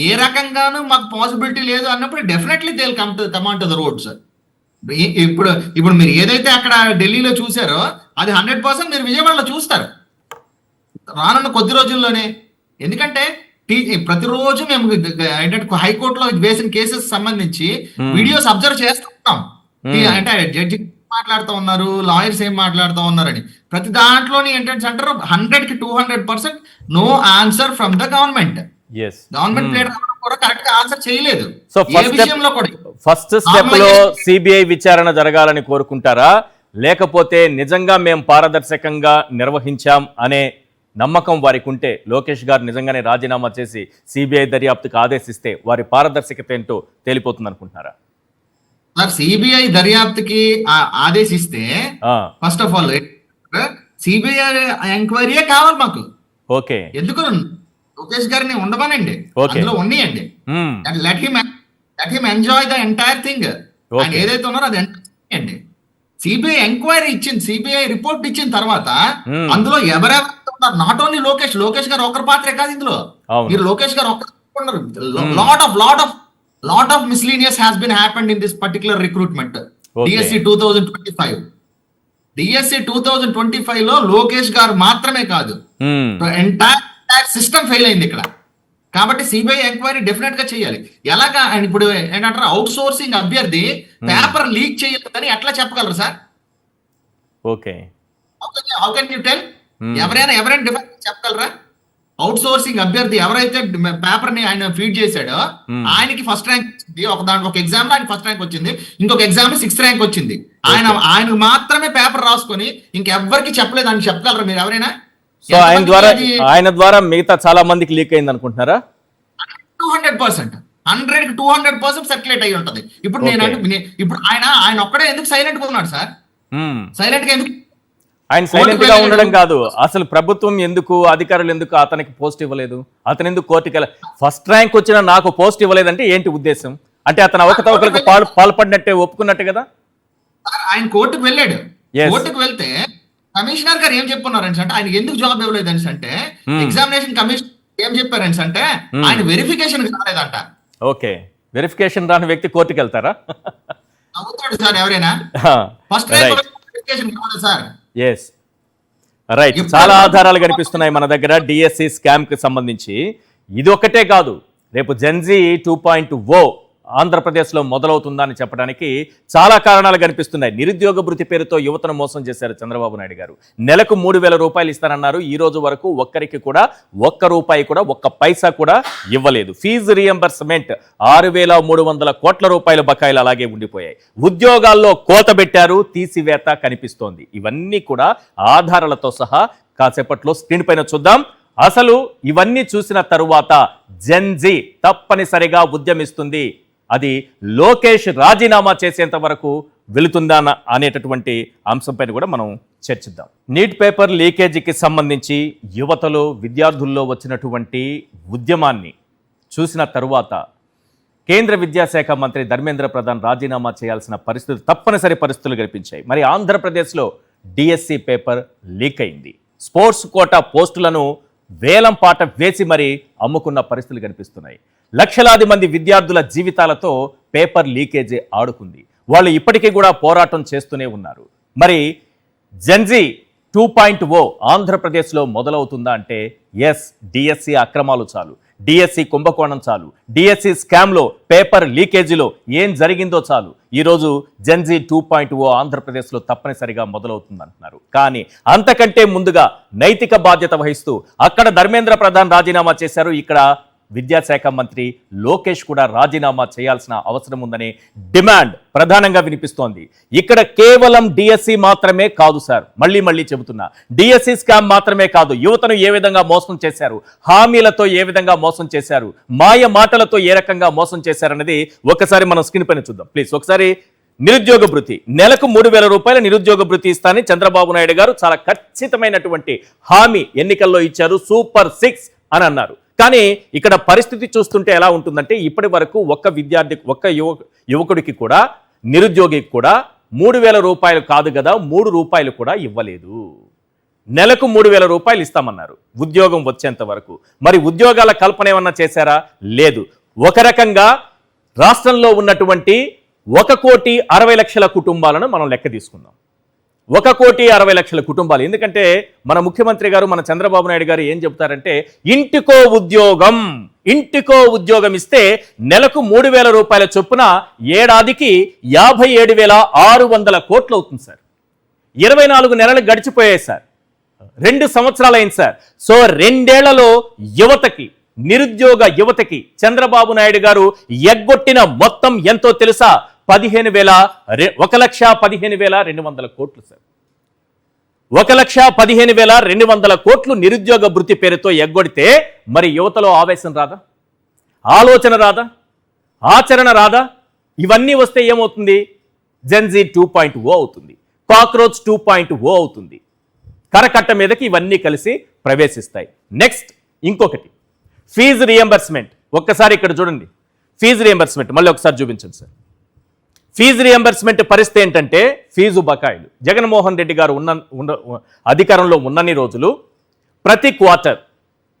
ఏ రకంగానూ మాకు పాసిబిలిటీ లేదు అన్నప్పుడు definitely they will come on to the roads. ఇప్పుడు మీరు ఏదైతే అక్కడ ఢిల్లీలో చూసారో అది 100% మీరు విజయవాడలో చూస్తారు రానున్న కొద్ది రోజుల్లోనే. ఎందుకంటే ప్రతిరోజు మేము ఏంటంటే హైకోర్టులో వేసిన కేసెస్ సంబంధించి వీడియోస్ అబ్జర్వ్ చేస్తున్నాం. అంటే జడ్జి మాట్లాడుతూ ఉన్నారు, లాయర్స్ ఏం మాట్లాడుతూ ఉన్నారని ప్రతి దాంట్లోని ఏంటంటే అంటారు 100కి 200% no answer from the government. Government కూడా కరెక్ట్ గా ఆన్సర్ చేయలేదు. సో ఫస్ట్ స్టెప్ లో సిబిఐ విచారణ జరగాలని కోరుకుంటారా? లేకపోతే నిజంగా మేము పారదర్శకంగా నిర్వహించాం అనే నమ్మకం వారికి ఉంటే లోకేష్ గారు నిజంగానే రాజీనామా చేసి సిబిఐ దర్యాప్తుకు ఆదేశిస్తే వారి పారదర్శకత ఏంటో తేలిపోతుంది అనుకుంటున్నారా? సార్, సిబిఐ దర్యాప్తుకి ఆదేశిస్తే ఫస్ట్ ఆఫ్ ఆల్ సిబిఐ ఎంక్వైరీయే కావాలి మాకు. ఓకే, ఎందుకు లోకేష్ గారిని ఉండమనండి, అందులో ఉన్నయండి. Let him enjoy the entire thing. ఆయన ఏదైతే ఉన్నారో అది అండి. సిబిఐ ఎంక్వైరీ ఇచ్చింది, సిబిఐ రిపోర్ట్ ఇచ్చిన తర్వాత అందులో ఎవరెవరు ఉన్నారు, నాట్ ఓన్లీ లోకేష్ గారు ఒకరి పాత్రే కాదు ఇందులో. మీరు లోకేష్ గారు ఒకరు, lot of miscellaneous has been happened in this particular recruitment. DSC 2025. DSC 2025 లో లోకేష్ గారు మాత్రమే కాదు, ఎంటైర్ సిస్టమ్ ఫెయిల్ అయింది ఇక్కడ. కాబట్టి సిబిఐ ఎంక్వైరీ డెఫినెట్ గా చేయాలి. ఎలాగా ఇప్పుడు ఏంటంటారు, అవుట్ సోర్సింగ్ అభ్యర్థి పేపర్ లీక్ చేయలేదని ఎట్లా చెప్పగలరు sir? Okay, how can you tell? ఎవరైనా డిఫరెంట్ చెప్పగలరా? అవుట్ సోర్సింగ్ అభ్యర్థి ఎవరైతే పేపర్ ని ఆయన ఫీడ్ చేశాడో ఆయనకి ఫస్ట్ ర్యాంక్ వచ్చింది. ఒక ఎగ్జామ్ లో ఆయన ఫస్ట్ ర్యాంక్ వచ్చింది, ఇంకొక ఎగ్జామ్ లో 6th ర్యాంక్ వచ్చింది. ఆయనకు మాత్రమే పేపర్ రాసుకొని ఇంకెవ్వరికి చెప్పలేదు అని చెప్పగలరా మీరు ఎవరైనా? సో ఆయన ద్వారా మిగతా చాలా మందికి లీక్ అయింది అనుకుంటున్నారా? 200%, 100కి 200% సర్క్యులేట్ అయ్యి ఉంటది. ఇప్పుడు ఆయన ఒక్కడే ఎందుకు సైలెంట్ గా ఉన్నాడు సార్? సైలెంట్ గా ఎందుకు? ఆయన సైలెంట్ గా ఉండడం కాదు, అసలు ప్రభుత్వం ఎందుకు, అధికారులు ఎందుకు అతనికి పోస్ట్ ఇవ్వలేదు? అతను ఎందుకు కోర్టుకి ఫస్ట్ ర్యాంక్ వచ్చిన నాకు పోస్ట్ ఇవ్వలేదంటే ఏంటి ఉద్దేశం? అంటే అతను అవకతవకలకు పాల్పడినట్టే ఒప్పుకున్నట్టు కదా. ఆయన కోర్టుకు వెళ్ళాడు. కోర్టుకు వెళ్తే కమిషనర్ గారు ఏం చెప్పున్నారని అంటే ఆయన ఎందుకు జాబ్ ఇవ్వలేదు అని అంటే ఎగ్జామినేషన్ కమిషన్ ఏం చెప్పారని అంటే ఆయన వెరిఫికేషన్ కాలేదంట. ఓకే, వెరిఫికేషన్ రాని వ్యక్తి కోర్టుకు వెళ్తారా? అవుతాడు సార్ ఎవరైనా? ఫస్ట్ ర్యాంక్ వెరిఫికేషన్ కావాలి సార్. Yes, right. చాలా ఆధారాలు కనిపిస్తున్నాయి మన దగ్గర డిఎస్సి స్కామ్ కి సంబంధించి. ఇది ఒకటే కాదు, రేపు జెన్జీ 2.0 ఆంధ్రప్రదేశ్లో మొదలవుతుందా అని చెప్పడానికి చాలా కారణాలు కనిపిస్తున్నాయి. నిరుద్యోగ భృతి పేరుతో యువతను మోసం చేశారు చంద్రబాబు నాయుడు గారు. నెలకు 3,000 రూపాయలు ఇస్తానన్నారు. ఈ రోజు వరకు ఒక్కరికి కూడా ఒక్క పైసా కూడా ఇవ్వలేదు. ఫీజు రీఎంబర్స్మెంట్ 6,300 కోట్ల రూపాయల బకాయిలు అలాగే ఉండిపోయాయి. ఉద్యోగాల్లో కోత పెట్టారు, తీసివేత కనిపిస్తోంది. ఇవన్నీ కూడా ఆధారాలతో సహా కాసేపట్లో స్క్రీన్ పైన చూద్దాం. అసలు ఇవన్నీ చూసిన తరువాత జెన్జీ తప్పనిసరిగా ఉద్యమిస్తుంది. అది లోకేష్ రాజీనామా చేసేంత వరకు వెళుతుందా అనేటటువంటి అంశంపైన కూడా మనం చర్చిద్దాం. నీట్ పేపర్ లీకేజీకి సంబంధించి యువతలో, విద్యార్థుల్లో వచ్చినటువంటి ఉద్యమాన్ని చూసిన తరువాత కేంద్ర విద్యాశాఖ మంత్రి ధర్మేంద్ర ప్రధాన్ రాజీనామా చేయాల్సిన తప్పనిసరి పరిస్థితులు కనిపించాయి. మరి ఆంధ్రప్రదేశ్లో డిఎస్సి పేపర్ లీక్ అయింది. స్పోర్ట్స్ కోటా పోస్టులను వేలం పాట వేసి మరీ అమ్ముకున్న పరిస్థితులు కనిపిస్తున్నాయి. లక్షలాది మంది విద్యార్థుల జీవితాలతో పేపర్ లీకేజీ ఆడుకుంది. వాళ్ళు ఇప్పటికీ కూడా పోరాటం చేస్తూనే ఉన్నారు. మరి జెన్జీ 2.0 ఆంధ్రప్రదేశ్లో మొదలవుతుందా అంటే ఎస్, డిఎస్సి అక్రమాలు చాలు, డిఎస్సి కుంభకోణం చాలు, డిఎస్సి స్కామ్లో, పేపర్ లీకేజీలో ఏం జరిగిందో చాలు. ఈరోజు జెన్జీ 2.0 ఆంధ్రప్రదేశ్లో తప్పనిసరిగా మొదలవుతుందంటున్నారు. కానీ అంతకంటే ముందుగా నైతిక బాధ్యత వహిస్తూ అక్కడ ధర్మేంద్ర ప్రధాన్ రాజీనామా చేశారు. ఇక్కడ విద్యాశాఖ మంత్రి లోకేష్ కూడా రాజీనామా చేయాల్సిన అవసరం ఉందనే డిమాండ్ ప్రధానంగా వినిపిస్తోంది. ఇక్కడ కేవలం డిఎస్సి మాత్రమే కాదు సార్, మళ్ళీ చెబుతున్నా, డిఎస్సి స్కామ్ మాత్రమే కాదు. యువతను ఏ విధంగా మోసం చేశారు, హామీలతో ఏ విధంగా మోసం చేశారు, మాయ మాటలతో ఏ రకంగా మోసం చేశారనేది ఒకసారి మనం స్క్రీన్ పైన చూద్దాం ప్లీజ్. ఒకసారి నిరుద్యోగ భృతి, నెలకు 3,000 రూపాయల నిరుద్యోగ భృతి ఇస్తానని చంద్రబాబు నాయుడు గారు చాలా ఖచ్చితమైనటువంటి హామీ ఎన్నికల్లో ఇచ్చారు. సూపర్ 6 అని అన్నారు. కానీ ఇక్కడ పరిస్థితి చూస్తుంటే ఎలా ఉంటుందంటే ఇప్పటి వరకు ఒక్క యువకుడికి కూడా, నిరుద్యోగికి కూడా 3,000 రూపాయలు కాదు కదా, 3 రూపాయలు కూడా ఇవ్వలేదు. నెలకు 3,000 రూపాయలు ఇస్తామన్నారు ఉద్యోగం వచ్చేంత వరకు. మరి ఉద్యోగాల కల్పన ఏమన్నా చేశారా? లేదు. ఒక రకంగా రాష్ట్రంలో ఉన్నటువంటి 1,60,00,000 కుటుంబాలను మనం లెక్క తీసుకుందాం. 1,60,00,000 కుటుంబాలు. ఎందుకంటే మన ముఖ్యమంత్రి గారు, మన చంద్రబాబు నాయుడు గారు ఏం చెబుతారంటే ఇంటికో ఉద్యోగం ఇస్తే నెలకు 3,000 రూపాయల చొప్పున ఏడాదికి 57,600 కోట్లు అవుతుంది సార్. 24 నెలలు గడిచిపోయాయి సార్, 2 సంవత్సరాలు అయింది సార్. సో 2 ఏళ్లలో నిరుద్యోగ యువతకి చంద్రబాబు నాయుడు గారు ఎగ్గొట్టిన మొత్తం ఎంతో తెలుసా? 1,15,200 కోట్లు సార్. 1,15,200 కోట్లు నిరుద్యోగ భృతి పేరుతో ఎగ్గొడితే మరి యువతలో ఆవేశం రాదా, ఆలోచన రాదా, ఆచరణ రాదా? ఇవన్నీ వస్తే ఏమవుతుంది? జెన్జీ 2.0 అవుతుంది, కాక్రోచ్ 2.0 అవుతుంది. కరకట్ట మీదకి ఇవన్నీ కలిసి ప్రవేశిస్తాయి. నెక్స్ట్ ఇంకొకటి ఫీజు రియంబర్స్మెంట్. ఒక్కసారి ఇక్కడ చూడండి, ఫీజు రియంబర్స్మెంట్ మళ్ళీ ఒకసారి చూపించండి సార్. ఫీజు రియంబర్స్మెంట్ పరిస్థితి ఏంటంటే ఫీజు బకాయిలు. జగన్మోహన్ రెడ్డి గారు అధికారంలో ఉన్నన్ని రోజులు ప్రతి క్వార్టర్,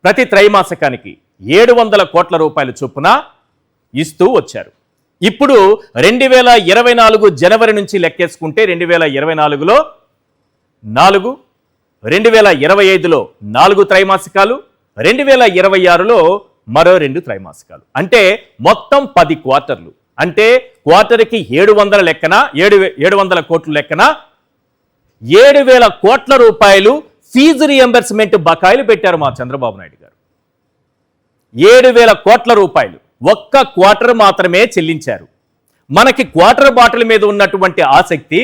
ప్రతి త్రైమాసికానికి 700 కోట్ల రూపాయల చొప్పున ఇస్తూ వచ్చారు. ఇప్పుడు 2024 జనవరి నుంచి లెక్కేసుకుంటే 2024లో 4, 2025లో 4 త్రైమాసికాలు, 2026లో మరో 2 త్రైమాసికాలు, అంటే మొత్తం 10 క్వార్టర్లు. అంటే క్వార్టర్కి 700 లెక్కన 700 కోట్ల లెక్కన 7,000 కోట్ల రూపాయలు ఫీజు రియంబర్స్మెంట్ బకాయిలు పెట్టారు మా చంద్రబాబు నాయుడు గారు. 7,000 కోట్ల రూపాయలు ఒక్క క్వార్టర్ మాత్రమే చెల్లించారు. మనకి క్వార్టర్ బాటిల్ మీద ఉన్నటువంటి ఆసక్తి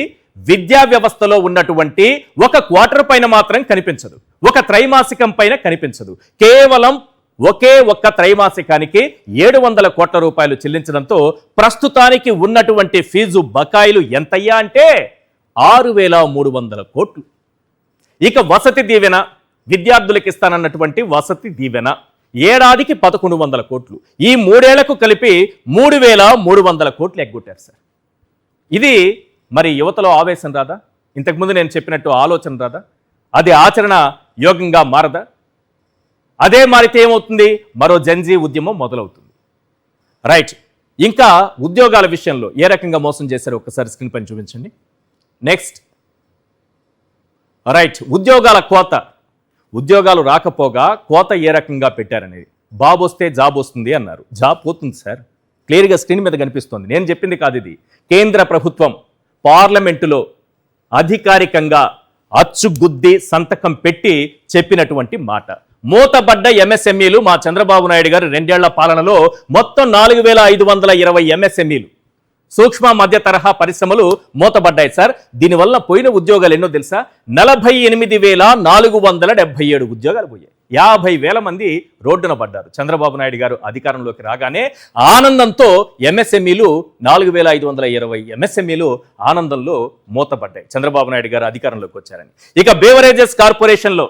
విద్యా వ్యవస్థలో ఉన్నటువంటి ఒక క్వార్టర్ పైన మాత్రం కనిపించదు, ఒక త్రైమాసికం పైన కనిపించదు. కేవలం ఒక్క త్రైమాసికానికి 700 కోట్ల రూపాయలు చెల్లించడంతో ప్రస్తుతానికి ఉన్నటువంటి ఫీజు బకాయిలు ఎంతయ్యా అంటే 6,300 కోట్లు. ఇక వసతి దీవెన, విద్యార్థులకు ఇస్తానన్నటువంటి వసతి దీవెన ఏడాదికి 1,100 కోట్లు. ఈ 3 ఏళ్లకు కలిపి 3,300 కోట్లు ఎగ్గొట్టారు సార్. ఇది మరి యువతలో ఆవేశం రాదా? ఇంతకుముందు నేను చెప్పినట్టు ఆలోచన రాదా? అది ఆచరణ యోగంగా మారదా? అదే మారితే ఏమవుతుంది? మరో జెన్జీ ఉద్యమం మొదలవుతుంది. రైట్, ఇంకా ఉద్యోగాల విషయంలో ఏ రకంగా మోసం చేశారో ఒకసారి స్క్రీన్ పైన చూపించండి. నెక్స్ట్ రైట్, ఉద్యోగాల కోత. ఉద్యోగాలు రాకపోగా కోత ఏ రకంగా పెట్టారనేది. బాబు వస్తే జాబ్ వస్తుంది అన్నారు, జాబ్ పోతుంది సార్. క్లియర్గా స్క్రీన్ మీద కనిపిస్తోంది. నేను చెప్పింది కాదు ఇది. కేంద్ర ప్రభుత్వం పార్లమెంటులో అధికారికంగా అచ్చుగుద్ది సంతకం పెట్టి చెప్పినటువంటి మాట. మూతబడ్డ ఎంఎస్ఎంఈలు మా చంద్రబాబు నాయుడు గారు 2 ఏళ్ల పాలనలో మొత్తం 4,520 ఎంఎస్ఎంఈలు, సూక్ష్మ మధ్య తరహా పరిశ్రమలు మూతబడ్డాయి సార్. దీనివల్ల పోయిన ఉద్యోగాలు ఎన్నో తెలుసా? 48,477 ఉద్యోగాలు పోయాయి. 50,000 మంది రోడ్డున పడ్డారు. చంద్రబాబు నాయుడు గారు అధికారంలోకి రాగానే ఆనందంతో ఎంఎస్ఎంఈలు 4,520 ఎంఎస్ఎంఈలు ఆనందంలో మూతపడ్డాయి చంద్రబాబు నాయుడు గారు అధికారంలోకి వచ్చారని. ఇక బేవరేజెస్ కార్పొరేషన్లో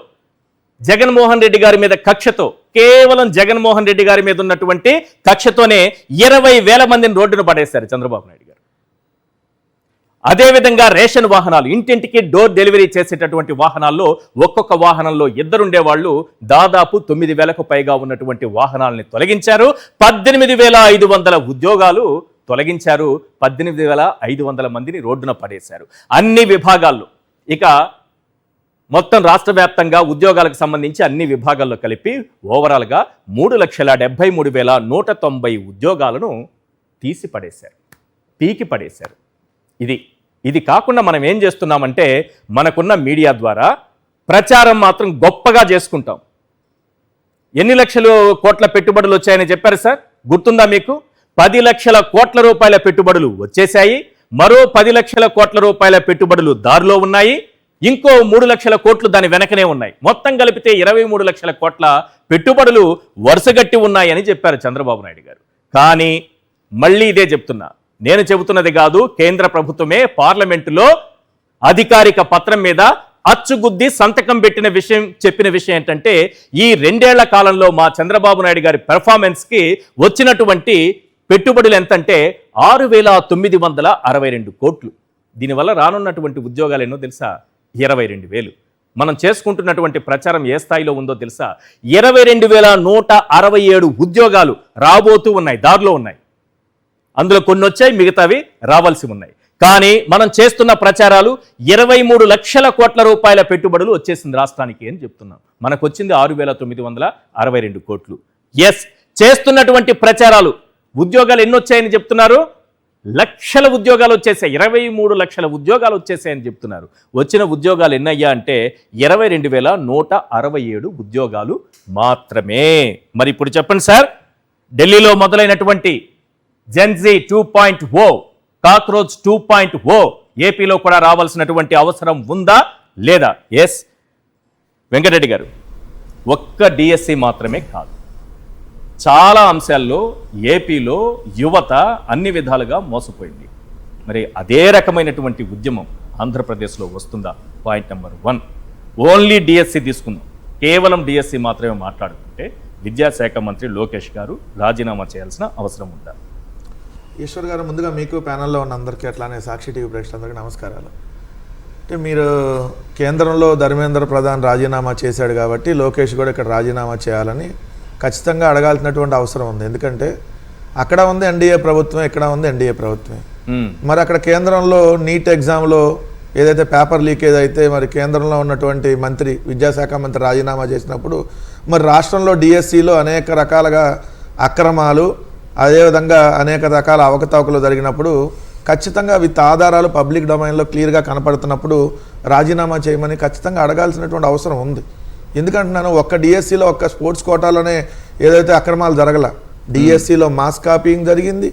జగన్మోహన్ రెడ్డి గారి మీద కక్షతో, కేవలం జగన్మోహన్ రెడ్డి గారి మీద ఉన్నటువంటి కక్షతోనే 20,000 మందిని రోడ్డున పడేశారు చంద్రబాబు నాయుడు గారు. అదేవిధంగా రేషన్ వాహనాలు, ఇంటింటికి డోర్ డెలివరీ చేసేటటువంటి వాహనాల్లో ఒక్కొక్క వాహనంలో 2 ఉండేవాళ్ళు దాదాపు 9,000కు పైగా ఉన్నటువంటి వాహనాలని తొలగించారు. 18,500 ఉద్యోగాలు తొలగించారు. 18,500 మందిని రోడ్డున పడేశారు అన్ని విభాగాల్లో. ఇక మొత్తం రాష్ట్ర వ్యాప్తంగా ఉద్యోగాలకు సంబంధించి అన్ని విభాగాల్లో కలిపి ఓవరాల్గా 3,73,190 ఉద్యోగాలను తీసి పడేశారు, పీకి పడేశారు. ఇది కాకుండా మనం ఏం చేస్తున్నామంటే మనకున్న మీడియా ద్వారా ప్రచారం మాత్రం గొప్పగా చేసుకుంటాం. ఎన్ని లక్షల కోట్ల పెట్టుబడులు వచ్చాయని చెప్పారు సార్, గుర్తుందా మీకు? 10 లక్షల కోట్ల రూపాయల పెట్టుబడులు వచ్చేశాయి. మరో 10 లక్షల కోట్ల రూపాయల పెట్టుబడులు దారిలో ఉన్నాయి. ఇంకో 3 లక్షల కోట్లు దాని వెనకనే ఉన్నాయి. మొత్తం కలిపితే 23 లక్షల కోట్ల పెట్టుబడులు వరుసగట్టి ఉన్నాయని చెప్పారు చంద్రబాబు నాయుడు గారు. కానీ మళ్ళీ ఇదే చెప్తున్నా, నేను చెబుతున్నది కాదు, కేంద్ర ప్రభుత్వమే పార్లమెంటులో అధికారిక పత్రం మీద అచ్చుగుద్ది సంతకం పెట్టిన విషయం, చెప్పిన విషయం ఏంటంటే ఈ 2 ఏళ్ల కాలంలో మా చంద్రబాబు నాయుడు గారి పెర్ఫార్మెన్స్కి వచ్చినటువంటి పెట్టుబడులు ఎంతంటే 6,962 కోట్లు. దీనివల్ల రానున్నటువంటి ఉద్యోగాలు ఎన్నో తెలుసా? 22,000. మనం చేసుకుంటున్నటువంటి ప్రచారం ఏ స్థాయిలో ఉందో తెలుసా? 22,167 ఉద్యోగాలు రాబోతూ ఉన్నాయి, దారిలో ఉన్నాయి. అందులో కొన్ని వచ్చాయి, మిగతావి రావాల్సి ఉన్నాయి. కానీ మనం చేస్తున్న ప్రచారాలు 23 లక్షల కోట్ల రూపాయల పెట్టుబడులు వచ్చేసింది రాష్ట్రానికి అని చెప్తున్నాం. మనకు వచ్చింది 6,962 కోట్లు. ఎస్, చేస్తున్నటువంటి ప్రచారాలు ఉద్యోగాలు ఎన్ని వచ్చాయని చెప్తున్నారు? లక్షల ఉద్యోగాలు వచ్చేసాయి, 23 లక్షల ఉద్యోగాలు వచ్చేసాయని చెప్తున్నారు. వచ్చిన ఉద్యోగాలు ఎన్నయ్యా అంటే 22,167 ఉద్యోగాలు మాత్రమే. మరి ఇప్పుడు చెప్పండి సార్, ఢిల్లీలో మొదలైనటువంటి జెన్జీ 2.0 కాక్రోచ్ 2.0 ఏపీలో కూడా రావాల్సినటువంటి అవసరం ఉందా లేదా? ఎస్ వెంకటరెడ్డి గారు, ఒక్క డిఎస్సి మాత్రమే కాదు, చాలా అంశాల్లో ఏపీలో యువత అన్ని విధాలుగా మోసపోయింది. మరి అదే రకమైనటువంటి ఉద్యమం ఆంధ్రప్రదేశ్లో వస్తుందా? పాయింట్ నెంబర్ 1, ఓన్లీ డిఎస్సి తీసుకుందాం, కేవలం డిఎస్సి మాత్రమే మాట్లాడుకుంటే విద్యాశాఖ మంత్రి లోకేష్ గారు రాజీనామా చేయాల్సిన అవసరం ఉందా? ఈశ్వర్ గారు, ముందుగా మీకు ప్యానల్లో ఉన్న అందరికీ అట్లానే సాక్షి టీవీ ప్రేక్షకులందరికీ నమస్కారాలు. అంటే మీరు కేంద్రంలో ధర్మేంద్ర ప్రధాన్ రాజీనామా చేశాడు కాబట్టి లోకేష్ కూడా ఇక్కడ రాజీనామా చేయాలని ఖచ్చితంగా అడగాల్సినటువంటి అవసరం ఉంది. ఎందుకంటే అక్కడ ఉంది ఎన్డీఏ ప్రభుత్వం, ఇక్కడ ఉంది ఎన్డీఏ ప్రభుత్వమే. మరి అక్కడ కేంద్రంలో నీట్ ఎగ్జామ్లో ఏదైతే పేపర్ లీకేజ్ అయితే మరి కేంద్రంలో ఉన్నటువంటి మంత్రి, విద్యాశాఖ మంత్రి రాజీనామా చేసినప్పుడు మరి రాష్ట్రంలో డిఎస్సిలో అనేక రకాలుగా అక్రమాలు, అదేవిధంగా అనేక రకాల అవకతవకలు జరిగినప్పుడు ఖచ్చితంగా విత్ ఆధారాలు పబ్లిక్ డొమైన్లో క్లియర్గా కనపడుతున్నప్పుడు రాజీనామా చేయమని ఖచ్చితంగా అడగాల్సినటువంటి అవసరం ఉంది. ఎందుకంటున్నాను, ఒక్క డిఎస్సిలో ఒక్క స్పోర్ట్స్ కోటాలోనే ఏదైతే అక్రమాలు జరగల, డిఎస్సిలో మాస్ కాపీయింగ్ జరిగింది,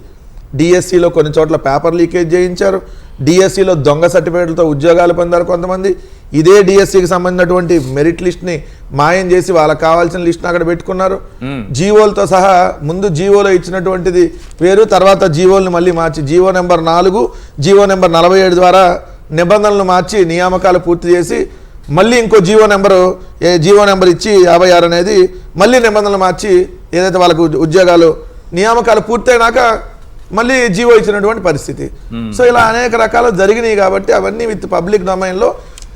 డిఎస్సిలో కొన్ని చోట్ల పేపర్ లీకేజ్ చేయించారు, డిఎస్సిలో దొంగ సర్టిఫికేట్లతో ఉద్యోగాలు పొందారు కొంతమంది. ఇదే డిఎస్సికి సంబంధించినటువంటి మెరిట్ లిస్ట్ని మాయం చేసి వాళ్ళకి కావాల్సిన లిస్ట్ని అక్కడ పెట్టుకున్నారు. జీవోలతో సహా ముందు జీవోలో ఇచ్చినటువంటిది వేరు, తర్వాత జీవోల్ని మళ్ళీ మార్చి జీవో నెంబర్ 4, జీవో నెంబర్ 47 ద్వారా నిబంధనలు మార్చి నియామకాలు పూర్తి చేసి మళ్ళీ ఇంకో జీవో నెంబర్ ఇచ్చి 56 అనేది మళ్ళీ నిబంధనలు మార్చి ఏదైతే వాళ్ళకు ఉద్యోగాలు నియామకాలు పూర్తయినాక మళ్ళీ జీవో ఇచ్చినటువంటి పరిస్థితి. సో ఇలా అనేక రకాలు జరిగినాయి కాబట్టి అవన్నీ విత్ పబ్లిక్ డొమైన్లో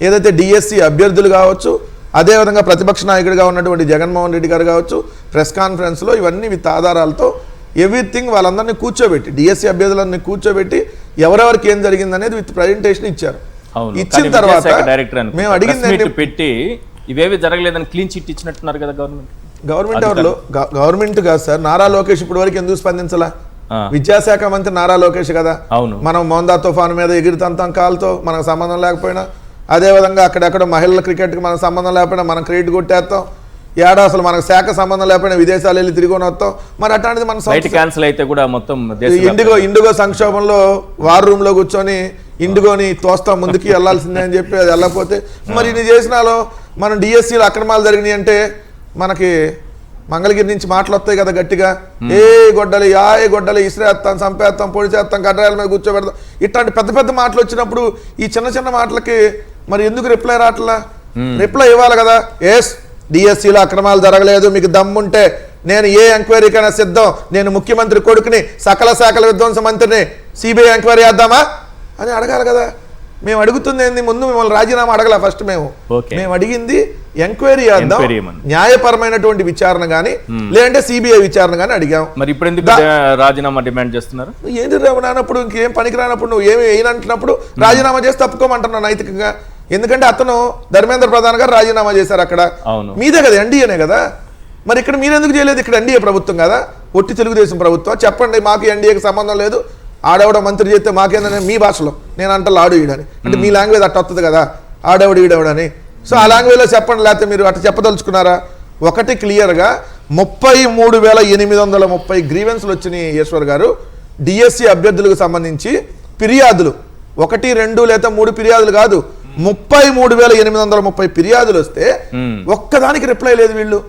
ఏదైతే డిఎస్సి అభ్యర్థులు కావచ్చు, అదేవిధంగా ప్రతిపక్ష నాయకుడిగా ఉన్నటువంటి జగన్మోహన్ రెడ్డి గారు కావచ్చు, ప్రెస్ కాన్ఫరెన్స్లో ఇవన్నీ విత్ ఆధారాలతో ఎవ్రీథింగ్ వాళ్ళందరినీ కూర్చోబెట్టి, డిఎస్సి అభ్యర్థులన్నీ కూర్చోబెట్టి ఎవరెవరికి ఏం జరిగింది అనేది విత్ ప్రజెంటేషన్ ఇచ్చారు. ఇచ్చిన తర్వాత మేము అడిగింది పెట్టి ఇవేవి జరగలేదని క్లీన్ చిట్ ఇచ్చినట్టున్నారు కదా గవర్నమెంట్ కాదు సార్. నారా లోకేష్ ఇప్పటి వరకు ఎందుకు స్పందించలా? విద్యాశాఖ మంత్రి నారా లోకేష్ కదా. మనం మోందా తుఫాను మీద ఎగిరితంతం కాల్తో మనకు సంబంధం లేకపోయినా, అదేవిధంగా అక్కడెక్కడ మహిళల క్రికెట్కి మనకు సంబంధం లేకపోయినా మనం క్రెడిట్ కొట్టేస్తాం, ఏడా అసలు మనకు శాఖ సంబంధం లేకపోయినా విదేశాలు వెళ్ళి తిరిగి వస్తాం. మరి అట్లాంటిది మన క్యాన్సిల్ అయితే కూడా మొత్తం ఇండిగో సంక్షోభంలో వార్ రూమ్ లో కూర్చొని ఇండిగోని తోస్తాం ముందుకి వెళ్ళాల్సిందే అని చెప్పి అది వెళ్ళకపోతే మరి ఇది చేసినాలో మనం డిఎస్సీలో అక్రమాలు జరిగినాయి అంటే మనకి మంగళగిరి నుంచి మాటలు వస్తాయి కదా గట్టిగా, ఏ గొడ్డలి ఇసిరేస్తాం, చంపేస్తాం, పొడి చేస్తాం, గడ్డరాల మీద కూర్చోబెడతాం, ఇట్లాంటి పెద్ద పెద్ద మాటలు వచ్చినప్పుడు ఈ చిన్న చిన్న మాటలకి మరి ఎందుకు రిప్లై రావట్లా? రిప్లై ఇవ్వాలి కదా. ఎస్, డిఎస్సిలో అక్రమాలు జరగలేదు, మీకు దమ్ముంటే నేను ఏ ఎంక్వైరీకైనా సిద్ధం, నేను ముఖ్యమంత్రి కొడుకుని, సకల శాఖల విధ్వంస మంత్రిని, సిబిఐ ఎంక్వైరీ చేద్దామా అని అడగాలి కదా. మేము అడుగుతుంది ఏంది, ముందు మిమ్మల్ని రాజీనామా అడగల, ఫస్ట్ మేము అడిగింది ఎంక్వైరీ చేద్దాం, న్యాయపరమైనటువంటి విచారణ గానీ లేదంటే సిబిఐ విచారణ గానీ అడిగాం. మరి ఇప్పుడు ఎందుకు రాజీనామా డిమాండ్ చేస్తున్నారు? ఏంటి రానప్పుడు, ఇంకేం పనికి రానప్పుడు, నువ్వు ఏమి వేయనంటున్నప్పుడు రాజీనామా చేసి తప్పుకోమంటున్నావు నైతికంగా. ఎందుకంటే అతను ధర్మేంద్ర ప్రధాన్ గారు రాజీనామా చేశారు, అక్కడ మీదే కదా, ఎన్డీఏనే కదా. మరి ఇక్కడ మీరెందుకు చేయలేదు? ఇక్కడ ఎన్డీఏ ప్రభుత్వం కదా, ఒట్టి తెలుగుదేశం ప్రభుత్వం. చెప్పండి, మాకు ఎన్డీఏకి సంబంధం లేదు, ఆడవిడ మంత్రి చేస్తే మాకేందని మీ భాషలో నేను అంటాను ఆడు ఈడని, అంటే మీ లాంగ్వేజ్ అట్ట వస్తుంది కదా, ఆడవిడ ఈడవిడని. సో ఆ లాంగ్వేజ్లో చెప్పండి, లేకపోతే మీరు అట్లా చెప్పదలుచుకున్నారా? ఒకటి క్లియర్గా 33,830 గ్రీవెన్స్లు వచ్చినాయి ఈశ్వర్ గారు. డిఎస్సి అభ్యర్థులకు సంబంధించి ఫిర్యాదులు 1, 2 లేదా 3 ఫిర్యాదులు కాదు, 33,830 ఫిర్యాదులు వస్తే ఒక్కదానికి రిప్లై లేదు వీళ్ళు.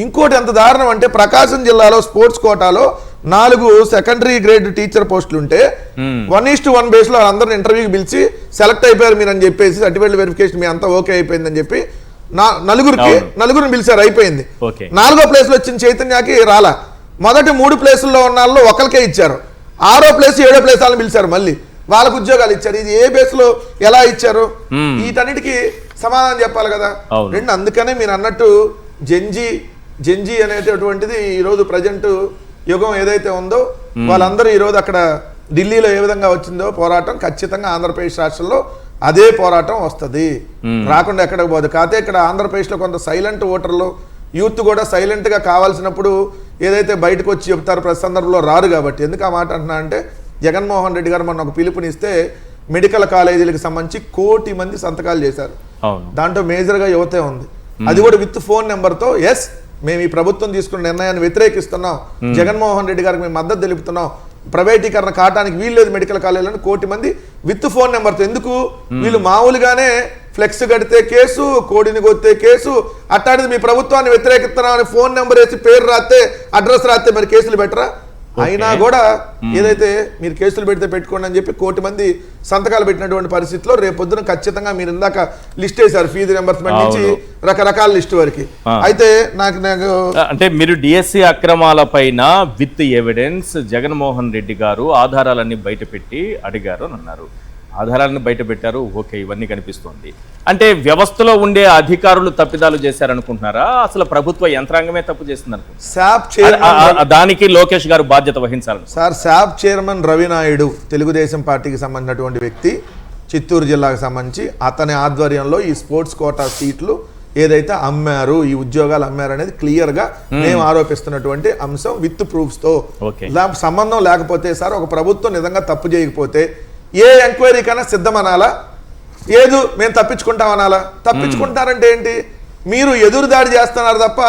ఇంకోటి ఎంత దారుణం అంటే, ప్రకాశం జిల్లాలో స్పోర్ట్స్ కోటాలో 4 సెకండరీ గ్రేడ్ టీచర్ పోస్టులు ఉంటే 1:1 బేస్లో అందరిని ఇంటర్వ్యూకి పిలిచి సెలెక్ట్ అయిపోయారు మీరు అని చెప్పేసి, సర్టిఫికేట్ వెరిఫికేషన్ మీ అంతా ఓకే అయిపోయిందని చెప్పి నలుగురిని పిలిచారు, అయిపోయింది. 4వ ప్లేస్లో వచ్చిన చైతన్యకి రాలా. మొదటి 3 ప్లేసుల్లో ఉన్న వాళ్ళు ఒకరికే ఇచ్చారు, 6వ ప్లేస్ 7వ ప్లేస్ వాళ్ళని పిలిచారు, మళ్ళీ వాళ్ళకు ఉద్యోగాలు ఇచ్చారు. ఇది ఏ బేస్లో ఎలా ఇచ్చారు? వీటన్నిటికీ సమాధానం చెప్పాలి కదా. రెండు, అందుకనే మీరు అన్నట్టు జెన్జీ అనేటటువంటిది ఈరోజు ప్రజెంట్ యుగం ఏదైతే ఉందో వాళ్ళందరూ ఈరోజు అక్కడ ఢిల్లీలో ఏ విధంగా వచ్చిందో పోరాటం, ఖచ్చితంగా ఆంధ్రప్రదేశ్ రాష్ట్రంలో అదే పోరాటం వస్తుంది, రాకుండా ఎక్కడికి పోదు. కాకపోతే ఇక్కడ ఆంధ్రప్రదేశ్లో కొంత సైలెంట్ ఓటర్లు, యూత్ కూడా సైలెంట్గా కావాల్సినప్పుడు ఏదైతే బయటకు వచ్చి చెప్తారో ప్రతి సందర్భంలో రారు. కాబట్టి ఎందుకు ఆ మాట అంటున్నా అంటే, జగన్మోహన్ రెడ్డి గారు మొన్న ఒక పిలుపునిస్తే మెడికల్ కాలేజీలకు సంబంధించి 1 కోటి మంది సంతకాలు చేశారు. దాంట్లో మేజర్గా యువతే ఉంది, అది కూడా విత్ ఫోన్ నెంబర్తో. ఎస్, మేము ఈ ప్రభుత్వం తీసుకున్న నిర్ణయాన్ని వ్యతిరేకిస్తున్నాం, జగన్మోహన్ రెడ్డి గారికి మేము మద్దతు తెలుపుతున్నాం, ప్రైవేటీకరణ కావడానికి వీల్లేదు మెడికల్ కాలేజీలను 1 కోటి మంది విత్ ఫోన్ నెంబర్తో. ఎందుకు వీళ్ళు మామూలుగానే ఫ్లెక్స్ కడితే కేసు, కోడిని కొత్తే కేసు, అట్టాడిది మీ ప్రభుత్వాన్ని వ్యతిరేకిస్తున్నామని ఫోన్ నెంబర్ వేసి పేరు రాస్తే అడ్రస్ రాస్తే మరి కేసులు పెట్టరా? అయినా కూడా ఏదైతే మీరు కేసులు పెడితే పెట్టుకోండి అని చెప్పి 1 కోటి మంది సంతకాలు పెట్టినటువంటి పరిస్థితిలో రేపొద్దున ఖచ్చితంగా మీరు ఇందాక లిస్ట్ వేశారు ఫీజు రింబర్స్మెంట్ నుంచి రకరకాల లిస్ట్ వరకు. అయితే నాకు అంటే మీరు డిఎస్సి అక్రమాల పైన విత్ ఎవిడెన్స్ జగన్మోహన్ రెడ్డి గారు ఆధారాలన్నీ బయటపెట్టి అడిగారు అని అన్నారు. ఆధారాలను బయట పెట్టారు, ఓకే, ఇవన్నీ కనిపిస్తోంది. అంటే వ్యవస్థలో ఉండే అధికారులు తప్పిదాలు చేశారనుకుంటున్నారా, అసలు ప్రభుత్వ యంత్రాంగమే తప్పు చేస్తుంది అనుకుంటున్నారు? దానికి లోకేష్ గారు బాధ్యత వహించాలి. Sir, SAAP chairman Ravi Naidu Telugu Desam పార్టీకి సంబంధించినటువంటి వ్యక్తి, చిత్తూరు జిల్లాకు సంబంధించి అతని ఆధ్వర్యంలో ఈ స్పోర్ట్స్ కోటా సీట్లు ఏదైతే అమ్మారు, ఈ ఉద్యోగాలు అమ్మారు అనేది క్లియర్ గా మేము ఆరోపిస్తున్నటువంటి అంశం విత్ ప్రూఫ్స్ తో. సంబంధం లేకపోతే సార్, ఒక ప్రభుత్వం నిజంగా తప్పు చేయకపోతే ఏ ఎంక్వైరీ కన్నా సిద్ధమనాలా, ఏదో మేము తప్పించుకుంటామనాలా? తప్పించుకుంటారంటే ఏంటి? మీరు ఎదురు దాడి చేస్తున్నారు తప్ప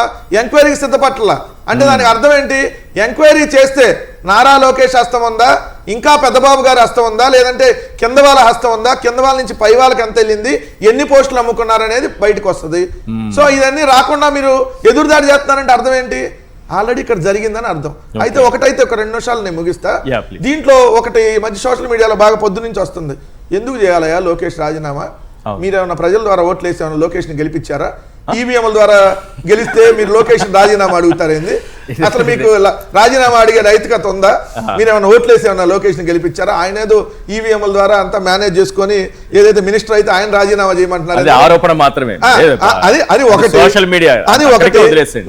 ఎంక్వైరీకి సిద్ధపట్ల. అంటే దానికి అర్థం ఏంటి? ఎంక్వైరీ చేస్తే నారా లోకేష్ హస్తం ఉందా, ఇంకా పెద్దబాబు గారి హస్తం ఉందా, లేదంటే కింద వాళ్ళ హస్తం ఉందా, కింద వాళ్ళ నుంచి పై వాళ్ళకి ఎంత వెళ్ళింది, ఎన్ని పోస్టులు అమ్ముకున్నారనేది బయటకు వస్తుంది. సో ఇదన్నీ రాకుండా మీరు ఎదురు దాడి చేస్తున్నారంటే అర్థం ఏంటి? ఆల్రెడీ ఇక్కడ జరిగిందని అర్థం. అయితే ఒకటైతే ఒక 2 నిమిషాలు నేను ముగిస్తా. దీంట్లో ఒకటి మధ్య సోషల్ మీడియాలో బాగా పొద్దు నుంచి వస్తుంది, ఎందుకు చేయాలయా లోకేష్ రాజీనామా? మీరేమన్నా ప్రజల ద్వారా ఓట్లు వేసి ఏమన్నా లోకేష్ ని గెలిపించారా? ఈవీఎంల ద్వారా గెలిస్తే మీరు లోకేష్ రాజీనామా అడుగుతారేంది? అసలు మీకు రాజీనామా అడిగే నైతికత ఉందా? మీరేమన్నా ఓట్లేసి ఏమన్నా లోకేష్ ని గెలిపించారా? ఆయన ఏదో ఈవీఎంల ద్వారా అంతా మేనేజ్ చేసుకొని ఏదైతే మినిస్టర్ అయితే ఆయన రాజీనామా చేయమంటున్నారు. ఆరోపణ మాత్రమే. అది ఒకటి. సోషల్ మీడియా అది ఒకటి.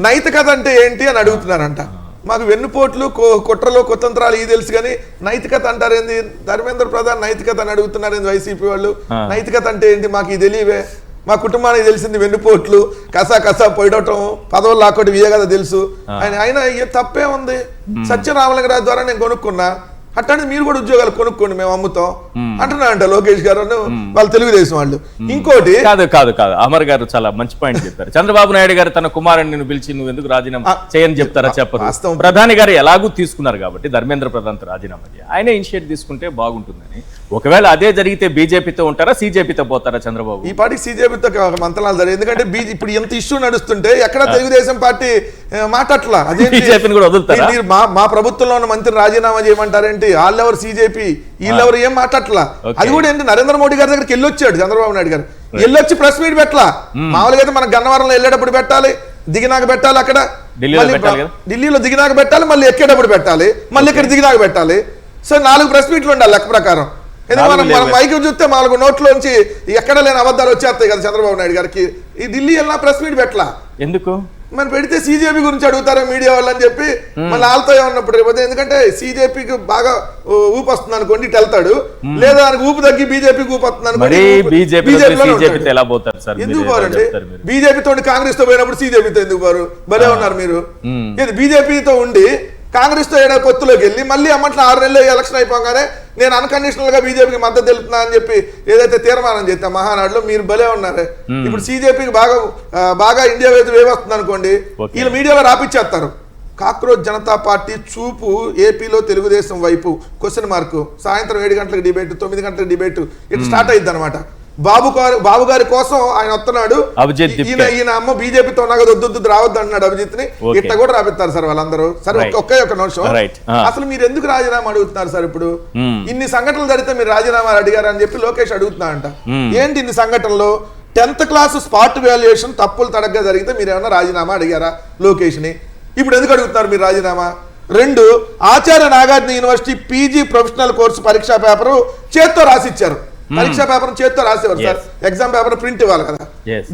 నైతికత అంటే ఏంటి అని అడుగుతున్నారంట. మాకు వెన్నుపోట్లు, కుట్రలు, కుతంత్రాలు ఇది తెలుసు కానీ నైతికత అంటారేంది? ధర్మేంద్ర ప్రధాన్ నైతికత అని అడుగుతున్నారేంది వైసీపీ వాళ్ళు? నైతికత అంటే ఏంటి మాకు ఇది తెలియవే. మా కుటుంబానికి తెలిసింది వెన్నుపోట్లు, కసా పొయ్యటం, పదవులు లాక్కోటి ఇవే కదా తెలుసు. ఆయన తప్పే ఉంది. సత్యరామలింగరాజు ద్వారా నేను కొనుక్కున్నా, అట్లాంటి మీరు కూడా ఉద్యోగాలు కొనుక్కోండి, మేము అమ్ముతాం అంటున్నా అంట లోకేష్ గారు, వాళ్ళు తెలుగుదేశం వాళ్ళు. ఇంకోటి కాదు అమర్ గారు చాలా మంచి పాయింట్ చెప్పారు. చంద్రబాబు నాయుడు గారు తన కుమారుడిని పిలిచి నువ్వు ఎందుకు రాజీనామా చేయని చెప్తారా? చెప్పరు. ప్రధాని గారు ఎలాగూ తీసుకున్నారు కాబట్టి ధర్మేంద్ర ప్రధాన్ రాజీనామా ఆయన ఇనిషియేట్ తీసుకుంటే బాగుంటుందని. ఒకవేళ అదే జరిగితే బీజేపీతో ఉంటారా, సీజేపీతో పోతారా చంద్రబాబు? ఈ పార్టీ సీజేపీతో మంత్రాలు జరిగింది. ఎందుకంటే ఇప్పుడు ఎంత ఇష్యూ నడుస్తుంటే ఎక్కడ తెలుగుదేశం పార్టీ మాట్లాడలా. అదే బీజేపీని కూడా వదులుతారా? మీరు మా ప్రభుత్వంలో ఉన్న మంత్రిని రాజీనామా చేయమంటారేంటి? వాళ్ళెవరు సీజేపీ, వీళ్ళెవరు ఏం మాట్లాడలా. అది కూడా ఏంటి, నరేంద్ర మోడీ గారి దగ్గరికి వెళ్ళొచ్చాడు చంద్రబాబు నాయుడు గారు, వెళ్ళొచ్చి ప్రెస్ మీట్ పెట్టలా. మామూలుగా అయితే మన గన్నవరంలో వెళ్ళేటప్పుడు పెట్టాలి, దిగినాక పెట్టాలి, అక్కడ ఢిల్లీలో దిగినాక పెట్టాలి, మళ్ళీ ఎక్కేటప్పుడు పెట్టాలి, మళ్ళీ ఇక్కడ దిగినాక పెట్టాలి. సో 4 ప్రెస్ మీట్లు ఉండాలి లెక్క ప్రకారం. ఎందుకంటే మనం మైకి చూస్తే 4 నోట్లోంచి ఎక్కడ లేని అబద్ధాలు వచ్చేస్తాయి కదా చంద్రబాబు నాయుడు గారికి. ఈ ఢిల్లీ వెళ్ళినా ప్రెస్ మీట్ పెట్టలా. ఎందుకు మరి పెడితే సీజేపీ గురించి అడుగుతారా మీడియా వాళ్ళు అని చెప్పి మళ్ళీ వాళ్ళతో ఏమన్నప్పుడు రేపు. ఎందుకంటే సీజేపీకి బాగా ఊపు వస్తుంది అనుకోండి, ఇటు వెళ్తాడు, లేదా దానికి ఊపు తగ్గి బీజేపీకి ఊపు వస్తుంది అనుకోండి. ఎందుకు పోరండి? బీజేపీతో కాంగ్రెస్ తో పోయినప్పుడు సీజేపీతో ఎందుకు పోరు? భలే ఉన్నారు మీరు. ఇది బీజేపీతో ఉండి కాంగ్రెస్ తో ఏడా పొత్తులోకి వెళ్ళి మళ్ళీ అమ్మట్లో 6 నెలలు ఎలక్షన్ అయిపోగానే నేను అన్కండిషనల్ గా బీజేపీకి మద్దతు తెలుపుతున్నా అని చెప్పి ఏదైతే తీర్మానం చేస్తా మహానాడులో, మీరు భలే ఉన్నారే. ఇప్పుడు సీజేపీకి బాగా ఇండియా వైపు వేవస్తుంది అనుకోండి, వీళ్ళు మీడియాలో రాపిచ్చేస్తారు. కాక్రోచ్ జనతా పార్టీ చూపు ఏపీలో తెలుగుదేశం వైపు క్వశ్చన్ మార్కు. సాయంత్రం 7 గంటలకు డిబేట్, 9 గంటలకు డిబేట్ ఇట్లా స్టార్ట్ అయ్యిద్ది అనమాట. బాబు గారి కోసం ఆయన వస్తున్నాడు. ఈయన అమ్మ బీజేపీతో ఉన్నా కదా, వద్దు రావద్దు అంటున్నాడు అభిజిత్ ని. ఇట్లా కూడా రాపిస్తారు సార్ వాళ్ళందరూ. సరే ఒకే ఒక నిమిషం, అసలు మీరు ఎందుకు రాజీనామా అడుగుతున్నారు సార్? ఇప్పుడు ఇన్ని సంఘటనలు జరిగితే మీరు రాజీనామా అడిగారు అని చెప్పి లోకేష్ అడుగుతున్నా అంట. ఏంటి ఇన్ని సంఘటనలు? 10th క్లాస్ స్పాట్ వాల్యుయేషన్ తప్పులు తడగ్గా జరిగితే మీరు ఏమన్నా రాజీనామా అడిగారా లోకేష్ ని? ఇప్పుడు ఎందుకు అడుగుతున్నారు మీరు రాజీనామా? 2, Acharya Nagarjuna university PG professional course పరీక్షా పేపర్ చేత్తో రాసిచ్చారు. పరీక్షా పేపర్ చేత్తో రాసేవారు సార్, ఎగ్జామ్ పేపర్ ప్రింట్ ఇవ్వాలి కదా,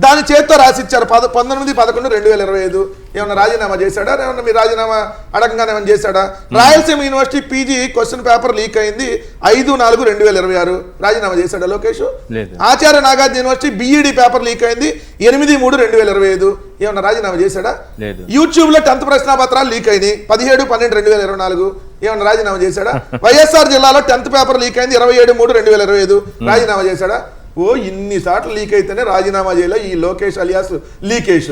దాని చేత్తో రాసిచ్చారు. 19/11/2025. ఏమన్నా రాజీనామా చేశాడా? ఏమన్నా మీరు రాజీనామా అడగంగానే ఏమన్నా చేశాడా? Rayalaseema university PG question paper leak అయింది 5/4/2026. రాజీనామా చేశాడా Lokesh? Acharya Nagarjuna university BEd paper leak అయింది 8/3/2025. ఏమన్నా రాజీనామా చేశాడా? యూట్యూబ్ లో 10th ప్రశ్నాపత్రాలు లీక్ అయింది 17/12/2024. ఏమన్నా రాజీనామా చేశాడా? వైఎస్ఆర్ జిల్లాలో 10th పేపర్ లీక్ అయింది 27/3/2025. రాజీనామా చేశాడా? ఇన్ని సార్లు లీక్ అయితేనే రాజీనామా చేయలే ఈ లోకేష్ అలియాస్ లీకేష్.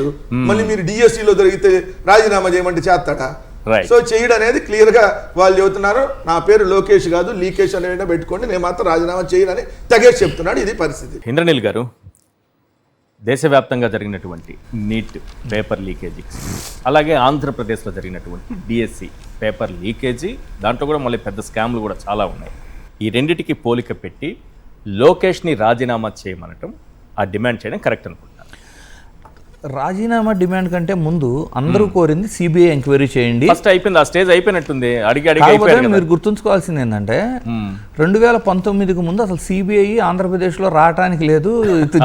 మళ్ళీ మీరు డిఎస్సీలో దొరికితే రాజీనామా చేయమంటే చేస్తాడా? Right. సో చేయడం అనేది క్లియర్ గా వాళ్ళు చెబుతున్నారు. నా పేరు లోకేష్ కాదు, లీకేష్ అనేది పెట్టుకోండి, నేను మాత్రం రాజీనామా చేయనని తెగేసి చెప్తున్నాడు. ఇది పరిస్థితి. ఇంద్రనీల్ గారు, దేశవ్యాప్తంగా జరిగినటువంటి నీట్ పేపర్ లీకేజీ, అలాగే ఆంధ్రప్రదేశ్లో జరిగినటువంటి డిఎస్సి పేపర్ లీకేజీ, దాంట్లో కూడా మళ్ళీ పెద్ద స్కామ్లు కూడా చాలా ఉన్నాయి. ఈ రెండిటికి పోలిక పెట్టి లోకేష్ని రాజీనామా చేయమనటం, ఆ డిమాండ్ చేయడం కరెక్ట్ అనుకుంటున్నారు? రాజీనామా డిమాండ్ కంటే ముందు అందరూ కోరింది సిబిఐ ఎంక్వైరీ చేయండి. ఫస్ట్ అయిపోయింది, ఆ స్టేజ్ అయిపోయినట్టుంది. మీరు గుర్తుంచుకోవాల్సింది ఏంటంటే 2019కు ముందు అసలు సిబిఐ ఆంధ్రప్రదేశ్లో రావడానికి లేదు.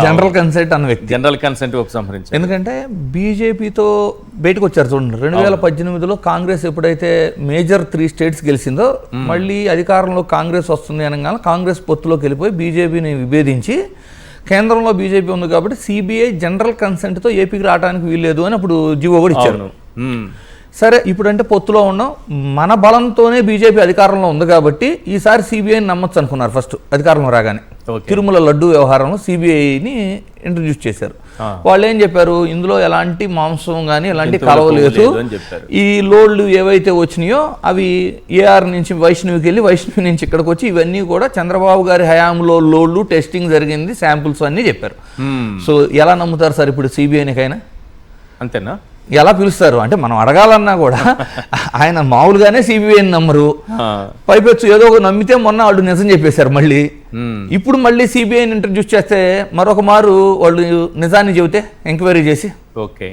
జనరల్ కన్సెంట్ అన్న వ్యక్తి జనరల్ కన్సెంట్ ఉపసంహరించారు. ఎందుకంటే బీజేపీతో బయటకు వచ్చారు చూడండి. 2018లో కాంగ్రెస్ ఎప్పుడైతే మేజర్ 3 స్టేట్స్ గెలిచిందో, మళ్ళీ అధికారంలో కాంగ్రెస్ వస్తుంది అనగా కాంగ్రెస్ పొత్తులోకి వెళ్ళిపోయి బీజేపీని విభేదించి కేంద్రంలో బీజేపీ ఉంది కాబట్టి సిబిఐ జనరల్ కన్సెంట్తో ఏపీకి రావడానికి వీల్లేదు అని అప్పుడు జీవో కూడా ఇచ్చారు. సరే, ఇప్పుడంటే పొత్తులో ఉన్నాం, మన బలంతోనే బీజేపీ అధికారంలో ఉంది కాబట్టి ఈసారి సిబిఐని నమ్మొచ్చు అనుకున్నారు. ఫస్ట్ అధికారంలో రాగానే తిరుమల లడ్డు వ్యవహారంలో సిబిఐని ఇంట్రడ్యూస్ చేశారు. వాళ్ళు ఏం చెప్పారు, ఇందులో ఎలాంటి మాంసం కానీ ఎలాంటి కలవ లేదు, ఈ లోడ్లు ఏవైతే వచ్చినాయో అవి ఏఆర్ నుంచి వైష్ణవికి వెళ్ళి, వైష్ణవి నుంచి ఇక్కడికి వచ్చి, ఇవన్నీ కూడా చంద్రబాబు గారి హయాంలో లోడ్లు టెస్టింగ్ జరిగింది, శాంపుల్స్ అన్నీ చెప్పారు. సో ఎలా నమ్ముతారు సార్ ఇప్పుడు సిబిఐనికైనా? అంతేనా? ఎలా పిలుస్తారు అంటే మనం అడగాలన్నా కూడా ఆయన మామూలుగానే సిబిఐని నమ్మరు. పైపెచ్చు ఏదో ఒక నమ్మితే మొన్న వాళ్ళు నిజం చెప్పేశారు. మళ్ళీ ఇప్పుడు మళ్ళీ సిబిఐని ఇంట్రడ్యూస్ చేస్తే మరొక మారు వాళ్ళు నిజాన్ని చెబితే ఎంక్వైరీ చేసి, ఓకే.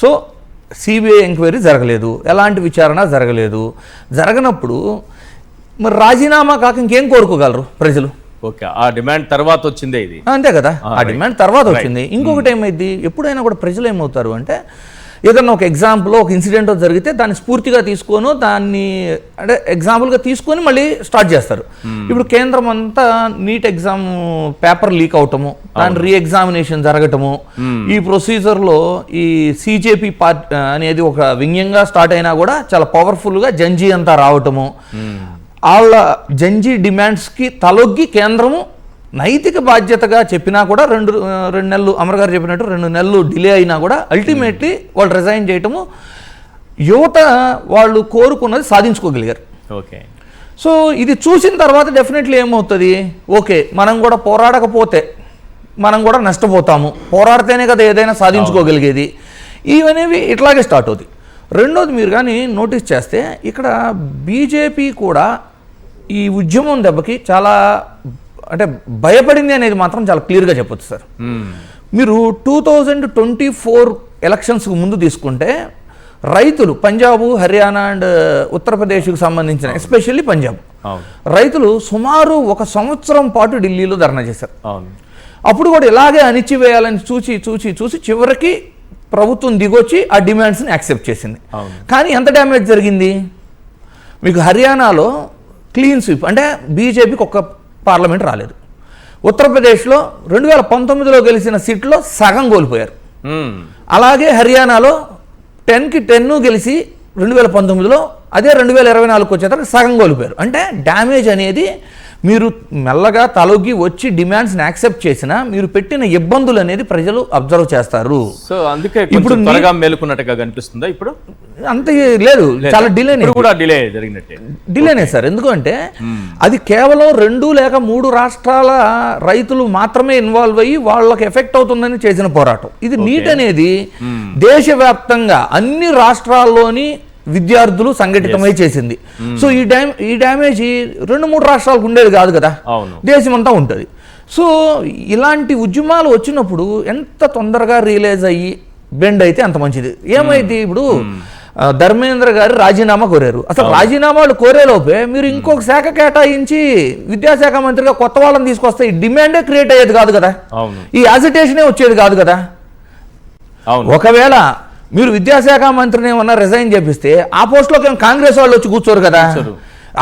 సో సిబిఐ ఎంక్వైరీ జరగలేదు, ఎలాంటి విచారణ జరగలేదు. జరగనప్పుడు మరి రాజీనామా కాక ఇంకేం కోరుకోగలరు ప్రజలు? ఓకే, ఆ డిమాండ్ తర్వాత వచ్చిందే ఇది. అంతే కదా, ఆ డిమాండ్ తర్వాత వచ్చింది. ఇంకొకటి ఏమైంది, ఎప్పుడైనా కూడా ప్రజలు ఏమవుతారు అంటే ఏదన్నా ఒక ఎగ్జాంపుల్, ఒక ఇన్సిడెంట్ జరిగితే దాన్ని స్ఫూర్తిగా తీసుకొని, దాన్ని అంటే ఎగ్జాంపుల్గా తీసుకొని మళ్ళీ స్టార్ట్ చేస్తారు. ఇప్పుడు కేంద్రం అంతా నీట్ ఎగ్జామ్ పేపర్ లీక్ అవటము, దాని రీ ఎగ్జామినేషన్ జరగటము, ఈ ప్రొసీజర్లో ఈ సిజేపీ పార్టీ అనేది ఒక వ్యంగ్యంగా స్టార్ట్ అయినా కూడా చాలా పవర్ఫుల్గా జంజీ అంతా రావటము, వాళ్ళ జంజీ డిమాండ్స్కి తలొగ్గి కేంద్రము నైతిక బాధ్యతగా చెప్పినా కూడా రెండు నెలలు, అమర్ గారు చెప్పినట్టు 2 నెలలు డిలే అయినా కూడా అల్టిమేట్లీ వాళ్ళు రిజైన్ చేయటము, యువత వాళ్ళు కోరుకున్నది సాధించుకోగలిగారు. ఓకే. సో ఇది చూసిన తర్వాత డెఫినెట్లీ ఏమవుతుంది, ఓకే మనం కూడా పోరాడకపోతే మనం కూడా నష్టపోతాము, పోరాడితేనే కదా ఏదైనా సాధించుకోగలిగేది, ఇవనేవి ఇట్లాగే స్టార్ట్ అవుతాయి. రెండోది, మీరు కానీ నోటీస్ చేస్తే ఇక్కడ బీజేపీ కూడా ఈ ఉద్యమం దెబ్బకి చాలా అంటే భయపడింది అనేది మాత్రం చాలా క్లియర్గా చెప్పొచ్చు సార్. మీరు 2024 ఎలక్షన్స్కి ముందు తీసుకుంటే రైతులు పంజాబ్, హర్యానా అండ్ ఉత్తరప్రదేశ్కి సంబంధించిన ఎస్పెషల్లీ పంజాబ్ రైతులు సుమారు 1 సంవత్సరం పాటు ఢిల్లీలో ధర్నా చేశారు. అప్పుడు కూడా ఇలాగే అణిచివేయాలని చూసి చివరికి ప్రభుత్వం దిగొచ్చి ఆ డిమాండ్స్ని యాక్సెప్ట్ చేసింది. కానీ ఎంత డ్యామేజ్ జరిగింది మీకు? హర్యానాలో క్లీన్ స్వీప్ అంటే బీజేపీకి ఒక్క పార్లమెంట్ రాలేదు. ఉత్తరప్రదేశ్లో 2019లో గెలిచిన సీట్లో సగం కోల్పోయారు. అలాగే హర్యానాలో 10కి 10 గెలిచి 2019లో అదే 2024 వచ్చేసరికి సగం కోల్పోయారు. అంటే డ్యామేజ్ అనేది మీరు మెల్లగా తలొగ్గి వచ్చి డిమాండ్స్ని యాక్సెప్ట్ చేసినా మీరు పెట్టిన ఇబ్బందులు అనేది ప్రజలు అబ్జర్వ్ చేస్తారు. సో అందుకే ఇప్పుడు త్వరగా మేలుకున్నట్టుగా కనిపిస్తుందా? ఇప్పుడు అంత లేదు, చాలా డిలేనే సార్. ఎందుకంటే అది కేవలం 2 లేక 3 రాష్ట్రాల రైతులు మాత్రమే ఇన్వాల్వ్ అయ్యి వాళ్ళకి ఎఫెక్ట్ అవుతుందని చేసిన పోరాటం. ఇది నీట్ అనేది దేశవ్యాప్తంగా అన్ని రాష్ట్రాల్లోని విద్యార్థులు సంఘటితమై చేసింది. సో ఈ డ్యామేజ్ 2-3 రాష్ట్రాలకు ఉండేది కాదు కదా, దేశమంతా ఉంటుంది. సో ఇలాంటి ఉద్యమాలు వచ్చినప్పుడు ఎంత తొందరగా రియలైజ్ అయ్యి బెండ్ అయితే అంత మంచిది. ఏమైంది ఇప్పుడు ధర్మేంద్ర గారు రాజీనామా కోరారు. అసలు రాజీనామాలు కోరేలోపే మీరు ఇంకొక శాఖ కేటాయించి విద్యాశాఖ మంత్రిగా కొత్త వాళ్ళని తీసుకొస్తే ఈ డిమాండే క్రియేట్ అయ్యేది కాదు కదా, ఈ యాజిటేషనే వచ్చేది కాదు కదా. ఒకవేళ మీరు విద్యాశాఖ మంత్రిని ఏమన్నా రిజైన్ చేపిస్తే ఆ పోస్టులోకి కాంగ్రెస్ వాళ్ళు వచ్చి కూర్చోరు కదా,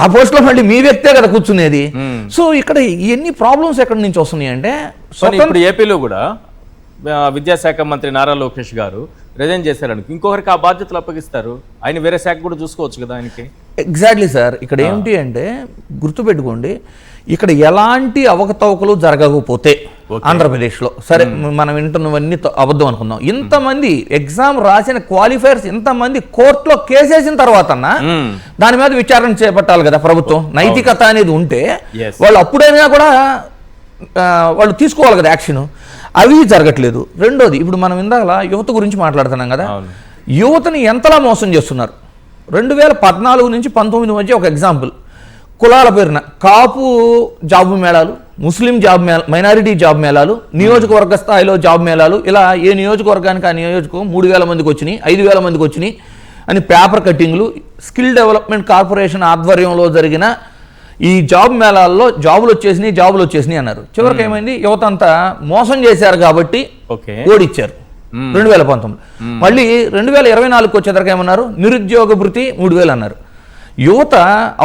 ఆ పోస్టులో మళ్ళీ మీ వ్యక్తే కదా కూర్చునేది. సో ఇక్కడ ఎన్ని ప్రాబ్లమ్స్ ఎక్కడి నుంచి వస్తున్నాయి అంటే, ఇప్పుడు ఏపీలో కూడా విద్యాశాఖ మంత్రి నారా లోకేష్ గారు రిజైన్ చేశారనుకో, ఇంకొకరికి ఆ బాధ్యతలు అప్పగిస్తారు, ఆయన వేరే శాఖ కూడా చూసుకోవచ్చు కదా ఆయనకి. Exactly sir. ఇక్కడ ఏమిటి అంటే గుర్తుపెట్టుకోండి, ఇక్కడ ఎలాంటి అవకతవకలు జరగకపోతే ఆంధ్రప్రదేశ్లో, సరే మనం వింటున్నవన్నీ అబద్ధం అనుకుందాం, ఇంతమంది ఎగ్జామ్ రాసిన క్వాలిఫైర్స్ ఇంతమంది కోర్టులో కేసేసిన తర్వాత దాని మీద విచారణ చేపట్టాలి కదా ప్రభుత్వం. నైతికత అనేది ఉంటే వాళ్ళు అప్పుడైనా కూడా వాళ్ళు తీసుకోవాలి కదా యాక్షన్. అవి జరగట్లేదు. రెండోది, ఇప్పుడు మనం ఇందాక యువత గురించి మాట్లాడుతున్నాం కదా, యువతని ఎంతలా మోసం చేస్తున్నారు. 2014 నుంచి 19 మధ్య ఒక ఎగ్జాంపుల్, కులాల పేరున కాపు జాబు మేళాలు, ముస్లిం మైనారిటీ జాబ్ మేళాలు, నియోజకవర్గ స్థాయిలో జాబ్ మేళాలు, ఇలా ఏ నియోజకవర్గానికి ఆ నియోజకవర్గం 3000 మందికి వచ్చినాయి, 5000 మందికి వచ్చినాయి అని పేపర్ కట్టింగ్లు, స్కిల్ డెవలప్మెంట్ కార్పొరేషన్ ఆధ్వర్యంలో జరిగిన ఈ జాబ్ మేళాల్లో జాబులు వచ్చేసినాయి అన్నారు. చివరికి ఏమైంది, యువత అంతా మోసం చేశారు కాబట్టి ఓడిచ్చారు 2019. మళ్ళీ 2024 వచ్చేసరికి ఏమన్నారు, నిరుద్యోగ భృతి 3000 అన్నారు. యువత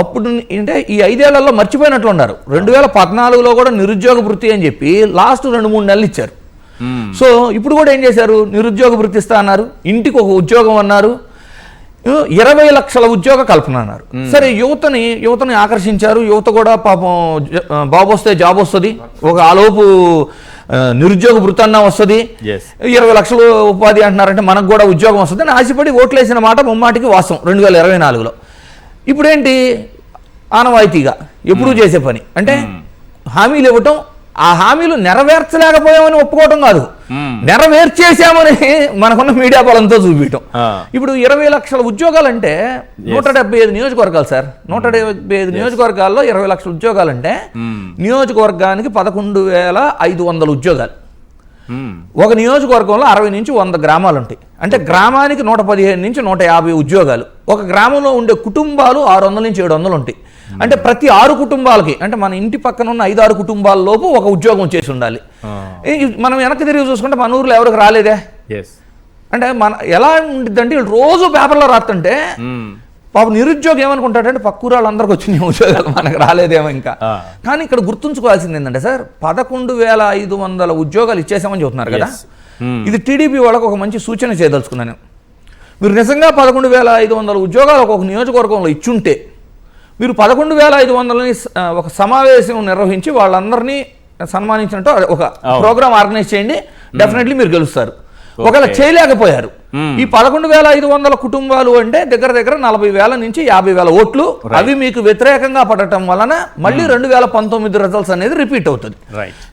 అప్పుడు అంటే ఈ 5 ఏళ్లలో మర్చిపోయినట్లు ఉన్నారు. 2014లో కూడా నిరుద్యోగ భృతి అని చెప్పి లాస్ట్ 2-3 నెలలు ఇచ్చారు. సో ఇప్పుడు కూడా ఏం చేశారు, నిరుద్యోగ భృతి ఇస్తా అన్నారు, ఇంటికి ఒక ఉద్యోగం అన్నారు, 20 లక్షల ఉద్యోగ కల్పన అన్నారు. సరే యువతని ఆకర్షించారు. యువత కూడా పాపం బాబు వస్తే జాబ్ వస్తుంది, ఒక ఆలోపు నిరుద్యోగ భృతి అన్నా వస్తుంది, 20 లక్షలు ఉపాధి అంటున్నారంటే మనకు కూడా ఉద్యోగం వస్తుంది అని ఆశపడి ఓట్లేసిన మాట ముమ్మాటికి వాస్తవం 2024లో. ఇప్పుడేంటి, ఆనవాయితీగా ఎప్పుడూ చేసే పని అంటే హామీలు ఇవ్వటం, ఆ హామీలు నెరవేర్చలేకపోయామని ఒప్పుకోవటం కాదు, నెరవేర్చేసామని మనకున్న మీడియా బలంతో చూపించటం. ఇప్పుడు 20 లక్షల ఉద్యోగాలు అంటే 175 నియోజకవర్గాలు సార్, 175 నియోజకవర్గాల్లో 20 లక్షల ఉద్యోగాలు అంటే నియోజకవర్గానికి 11,500 ఉద్యోగాలు. ఒక నియోజకవర్గంలో 60 నుంచి 100 గ్రామాలు ఉంటాయి అంటే గ్రామానికి 115 నుంచి 150 ఉద్యోగాలు. ఒక గ్రామంలో ఉండే కుటుంబాలు 600 నుంచి 700 ఉంటాయి అంటే ప్రతి 6 కుటుంబాలకి, అంటే మన ఇంటి పక్కన ఉన్న 5-6 కుటుంబాల లోపు ఒక ఉద్యోగం చేసి ఉండాలి. మనం వెనక్కి తిరిగి చూసుకుంటే మన ఊర్లో ఎవరికి రాలేదే. అంటే మన ఎలా ఉండిద్దంటే రోజు పేపర్లో రాస్తుంటే పాపం నిరుద్యోగం ఏమనుకుంటాడంటే పక్కూరు వాళ్ళందరికీ వచ్చినాయి ఉద్యోగాలు, మనకు రాలేదేమో ఇంకా. కానీ ఇక్కడ గుర్తుంచుకోవాల్సింది ఏంటంటే సార్, 11,500 ఉద్యోగాలు ఇచ్చేసామని చెబుతున్నారు కదా. ఇది టీడీపీ వాళ్ళకు ఒక మంచి సూచన చేయదలుచుకున్నాను. మీరు నిజంగా 11,500 ఉద్యోగాలు ఒక నియోజకవర్గంలో ఇచ్చుంటే మీరు 11,500ని ఒక సమావేశం నిర్వహించి వాళ్ళందరినీ సన్మానించినట్టు ఒక ప్రోగ్రామ్ ఆర్గనైజ్ చేయండి, డెఫినెట్లీ మీరు గెలుస్తారు. ఒకవేళ చేయలేకపోయారు, ఈ 11,500 కుటుంబాలు అంటే దగ్గర 40,000 నుంచి 50,000 ఓట్లు, అవి మీకు వ్యతిరేకంగా పడటం వలన మళ్ళీ 2019 రిజల్ట్స్ అనేది రిపీట్ అవుతుంది.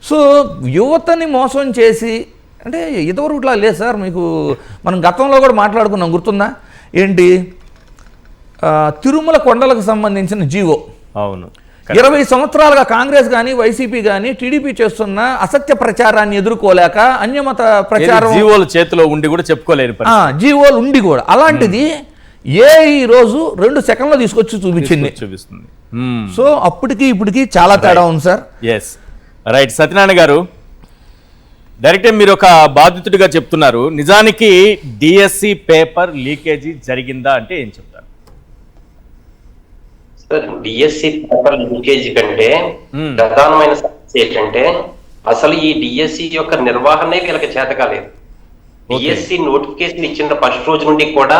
సో యువతని మోసం చేసి అంటే ఇదివరకు ఇట్లా లేదు సార్. మీకు మనం గతంలో కూడా మాట్లాడుకున్నాం, గుర్తుందా ఏంటి, తిరుమల కొండలకు సంబంధించిన జీవో. అవును, 20 సంవత్సరాలుగా కాంగ్రెస్ కానీ వైసీపీ కానీ టీడీపీ చేస్తున్న అసత్య ప్రచారాన్ని ఎదుర్కోలేక అన్యమత ప్రచారం జీవోలు చేతిలో ఉండి కూడా చెప్పుకోలేని జీవోలు ఉండి కూడా అలాంటిది ఈ రోజు 2 సెకండ్లో తీసుకొచ్చి చూపిస్తుంది. సో అప్పటికి ఇప్పటికి చాలా తేడా ఉంది సార్. Yes right. సత్యనారాయణ గారు, డైరెక్ట్ మీరు ఒక బాధితుడిగా చెప్తున్నారు, నిజానికి డిఎస్సి పేపర్ లీకేజీ జరిగిందా అంటే ఏం చెప్తారు? సార్, డిఎస్సి పేపర్ లీకేజీ కంటే ప్రధానమైన సమస్య ఏంటంటే అసలు ఈ డిఎస్సి యొక్క నిర్వహణే వీళ్ళకి చేత కాలేదు. డిఎస్సి నోటిఫికేషన్ ఇచ్చిన ఫస్ట్ రోజు నుండి కూడా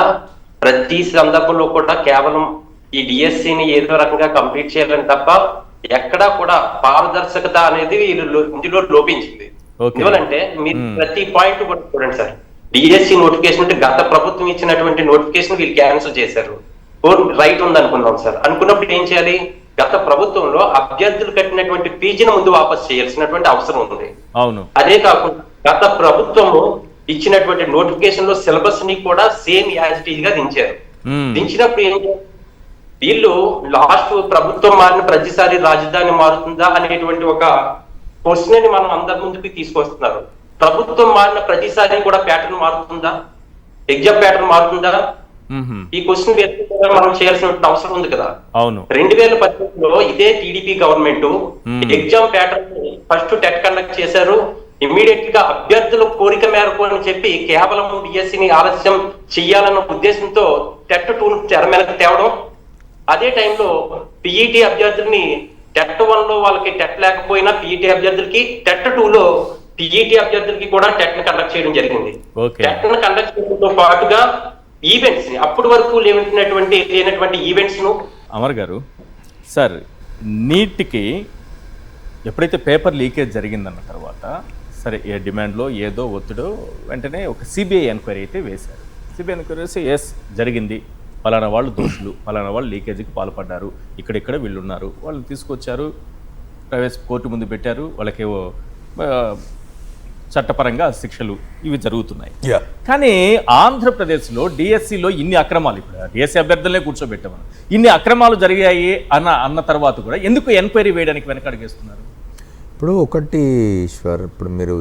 ప్రతి సందర్భంలో కూడా కేవలం ఈ డిఎస్సిని ఏదో రకంగా కంప్లీట్ చేయాలని తప్ప ఎక్కడా కూడా పారదర్శకత అనేది ఇందులో లోపించింది. ఎందువలంటే మీరు ప్రతి పాయింట్ కూడా చూడండి సార్, డిఎస్సి నోటిఫికేషన్ అంటే గత ప్రభుత్వం ఇచ్చినటువంటి నోటిఫికేషన్ వీళ్ళు క్యాన్సిల్ చేశారు. రైట్ ఉంది అనుకుందాం సార్, అనుకున్నప్పుడు ఏం చేయాలి, గత ప్రభుత్వంలో అభ్యర్థులు కట్టినటువంటి ఫీజును ముందు వాపస్ చేయాల్సినటువంటి అవసరం ఉంది. అవును, అదే కాకుండా గత ప్రభుత్వము ఇచ్చినటువంటి నోటిఫికేషన్ లో సిలబస్ ని కూడా సేమ్ యాజ్ ఇట్ ఈజ్ గా దించారు. దించినప్పుడు ఏం వీళ్ళు లాస్ట్ ప్రభుత్వం మారిన ప్రతిసారి రాజధాని మారుతుందా అనేటువంటి ఒక క్వశ్చన్ ని మనం అందరి ముందుకి తీసుకొస్తున్నారు. ప్రభుత్వం మారిన ప్రతిసారి కూడా ప్యాటర్న్ మారుతుందా, ఎగ్జామ్ ప్యాటర్న్ మారుతుందా, ఈ క్వశ్చన్ మనం చేయాల్సిన అవసరం ఉంది కదా. అవును, 2018లో ఇదే TDP government exam pattern first TET conduct చేశారు. ఇమ్మీడియట్ గా అభ్యర్థుల కోరిక మేరకు అని చెప్పి కేవలం డిఎస్సిని ఆలస్యం చెయ్యాలన్న ఉద్దేశంతో టెట్ 2 తెర మీదకి తేవడం, అదే టైంలో పిఈటి అభ్యర్థుల్ని టెట్ 1లో వాళ్ళకి టెట్ లేకపోయినా పిఈటి అభ్యర్థులకి టెట్ 2లో టీఈటీ అభ్యర్థులకి కూడా టెట్ ని కండక్ట్ చేయడం జరిగింది. Okay. టెట్ ని కండక్ట్ చేయడంతో పాటుగా ఈవెంట్స్ ని అప్పటి వరకు లేనటువంటి ఈవెంట్స్ ను అమర్ గారు సార్, నీట్కి ఎప్పుడైతే పేపర్ లీకేజ్ జరిగిందన్న తర్వాత సరే ఏ డిమాండ్లో ఏదో ఒత్తిడో వెంటనే ఒక సిబిఐ ఎంక్వైరీ అయితే వేశారు. సిబిఐ ఎంక్వైరీ వేసి ఎస్ జరిగింది, పలానా వాళ్ళు దోషులు, పలానా వాళ్ళు లీకేజీకి పాల్పడ్డారు, ఇక్కడిక్కడ వీళ్ళు ఉన్నారు, వాళ్ళని తీసుకొచ్చారు, ప్రైవేట్ కోర్టు ముందు పెట్టారు, వాళ్ళకేవో చట్టపరంగా శిక్షలు ఇవి జరుగుతున్నాయి. కానీ ఆంధ్రప్రదేశ్లో డిఎస్సిలో ఇన్ని అక్రమాలు, ఇప్పుడు డిఎస్సి అభ్యర్థులనే కూర్చోబెట్టామని ఇన్ని అక్రమాలు జరిగాయి అన్న తర్వాత కూడా ఎందుకు ఎంక్వైరీ వేయడానికి వెనకడుగేస్తున్నారు? ఇప్పుడు ఒకటి ఈశ్వర్, ఇప్పుడు మీరు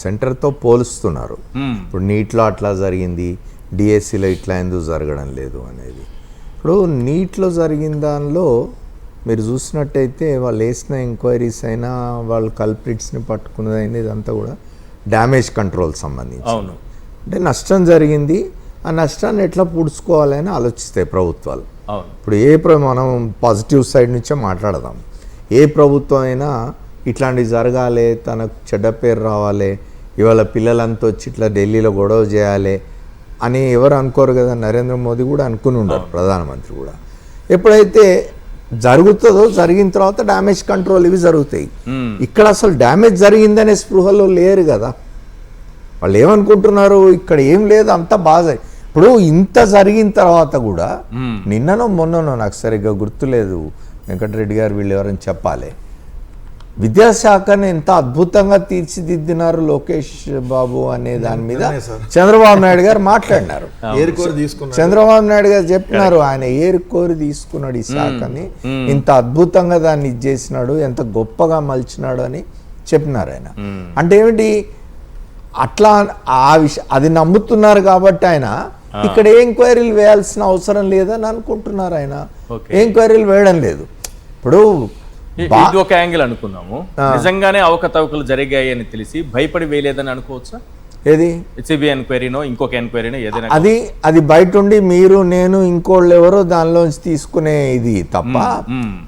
సెంటర్తో పోలుస్తున్నారు. ఇప్పుడు నీట్లో అట్లా జరిగింది, డిఎస్సిలో ఇట్లా ఎందుకు జరగడం లేదు అనేది. ఇప్పుడు నీట్లో జరిగిన దానిలో మీరు చూసినట్టయితే వాళ్ళు వేసిన ఎంక్వైరీస్ అయినా వాళ్ళు కల్ప్రిట్స్ని పట్టుకున్నదైనా ఇదంతా కూడా డ్యామేజ్ కంట్రోల్ సంబంధించి. అవును, అంటే నష్టం జరిగింది, ఆ నష్టాన్ని ఎట్లా పూడ్చుకోవాలని ఆలోచిస్తాయి ప్రభుత్వాలు. అవును. ఇప్పుడు మనం పాజిటివ్ సైడ్ నుంచే మాట్లాడదాం. ఏ ప్రభుత్వం అయినా ఇట్లాంటివి జరగాలి, తనకు చెడ్డ పేరు రావాలి, ఇవాళ పిల్లలంతా వచ్చి ఇట్లా ఢిల్లీలో గొడవ చేయాలి అని ఎవరు అనుకోరు కదా. నరేంద్ర మోదీ కూడా అనుకుని ఉండరు, ప్రధానమంత్రి కూడా. ఎప్పుడైతే జరుగుతుందో జరిగిన తర్వాత డ్యామేజ్ కంట్రోల్ ఇవి జరుగుతాయి. ఇక్కడ అసలు డ్యామేజ్ జరిగిందనే స్పృహలో లేరు కదా. వాళ్ళు ఏమనుకుంటున్నారు, ఇక్కడ ఏం లేదు, అంతా బాగా. ఇప్పుడు ఇంత జరిగిన తర్వాత కూడా నిన్ననో మొన్ననో నాకు సరిగ్గా గుర్తులేదు, వెంకటరెడ్డి గారు వీళ్ళు ఎవరైనా చెప్పాలి, విద్యాశాఖని ఎంత అద్భుతంగా తీర్చిదిద్దినారు లోకేష్ బాబు అనే దాని మీద చంద్రబాబు నాయుడు గారు మాట్లాడినారు. చంద్రబాబు నాయుడు గారు చెప్పినారు, ఆయన ఏరుకోరి తీసుకున్నాడు ఈ శాఖని, ఇంత అద్భుతంగా దాన్ని చేసినాడు, ఎంత గొప్పగా మలిచినాడు అని చెప్పినారు ఆయన. అంటే ఏమిటి, అట్లా ఆ అది నమ్ముతున్నారు కాబట్టి ఆయన ఇక్కడ ఏ ఎంక్వైరీలు వేయాల్సిన అవసరం లేదని అనుకుంటున్నారు. ఆయన ఎంక్వైరీలు వేయడం లేదు. ఇప్పుడు ఇది ఒక యాంగిల్ అనుకున్నాము, నిజంగానే అవకతవకలు జరిగాయి అని తెలిసి భయపడి వేయలేదని అనుకోవచ్చా? ఏది సిబిఐ ఎంక్వైరీనో ఇంకొక ఎంక్వైరీనో ఏదైనా అది బయట ఉండి మీరు నేను ఇంకోళ్ళు ఎవరో దానిలోంచి తీసుకునే ఇది తప్ప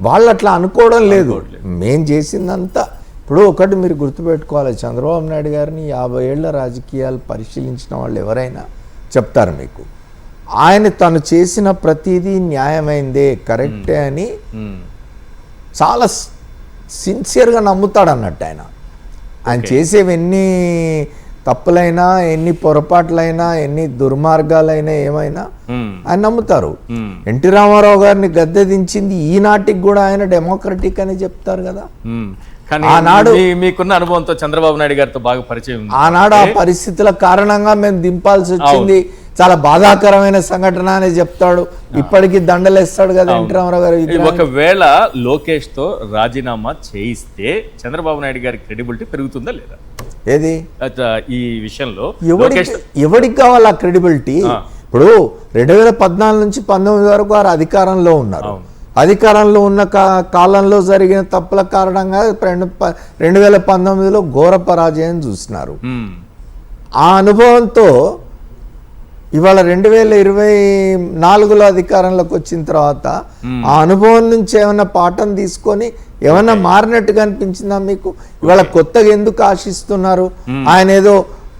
వాళ్ళు అట్లా అనుకోవడం లేదు. మేం చేసిందంతా ఇప్పుడు ఒకటి మీరు గుర్తుపెట్టుకోవాలి, చంద్రబాబు నాయుడు గారిని 50 ఏళ్ల రాజకీయాలు పరిశీలించిన వాళ్ళు ఎవరైనా చెప్తారు మీకు, ఆయన తను చేసిన ప్రతిదీ న్యాయమైందే, కరెక్టే అని చాలా సిన్సియర్గా నమ్ముతాడు అన్నట్టు. ఆయన చేసేవి ఎన్ని తప్పులైనా, ఎన్ని పొరపాట్లైనా, ఎన్ని దుర్మార్గాలైనా, ఏమైనా ఆయన నమ్ముతారు. ఎన్టీ రామారావు గారిని గద్దె దించింది ఈనాటికి కూడా ఆయన డెమోక్రటిక్ అని చెప్తారు కదా. ఆనాడు మీకున్న అనుభవంతో చంద్రబాబు నాయుడు గారితో బాగా పరిచయం, ఆనాడు ఆ పరిస్థితుల కారణంగా మేము దింపాల్సి వచ్చింది, చాలా బాధాకరమైన సంఘటన అని చెప్తాడు. ఇప్పటికీ దండలేస్తాడు కదా ఎన్టీ రామారావు గారు. ఒకవేళ లోకేష్ తో రాజీనామా చేయిస్తే చంద్రబాబు నాయుడు గారి క్రెడిబిలిటీ పెరుగుతుందా లేదా? ఏది ఈ విషయంలో ఎవరికి కావాలి ఆ క్రెడిబిలిటీ? ఇప్పుడు 2014 నుంచి 19 వరకు వారు అధికారంలో ఉన్నారు. అధికారంలో ఉన్న కాలంలో జరిగిన తప్పుల కారణంగా 2019లో ఘోర పరాజయం చూసినారు. ఆ అనుభవంతో ఇవాళ 2024లో అధికారంలోకి వచ్చిన తర్వాత ఆ అనుభవం నుంచి ఏమైనా పాఠం తీసుకొని ఏమన్నా మారినట్టుగా అనిపించిందా మీకు? ఇవాళ కొత్తగా ఎందుకు ఆశిస్తున్నారు? ఆయన ఏదో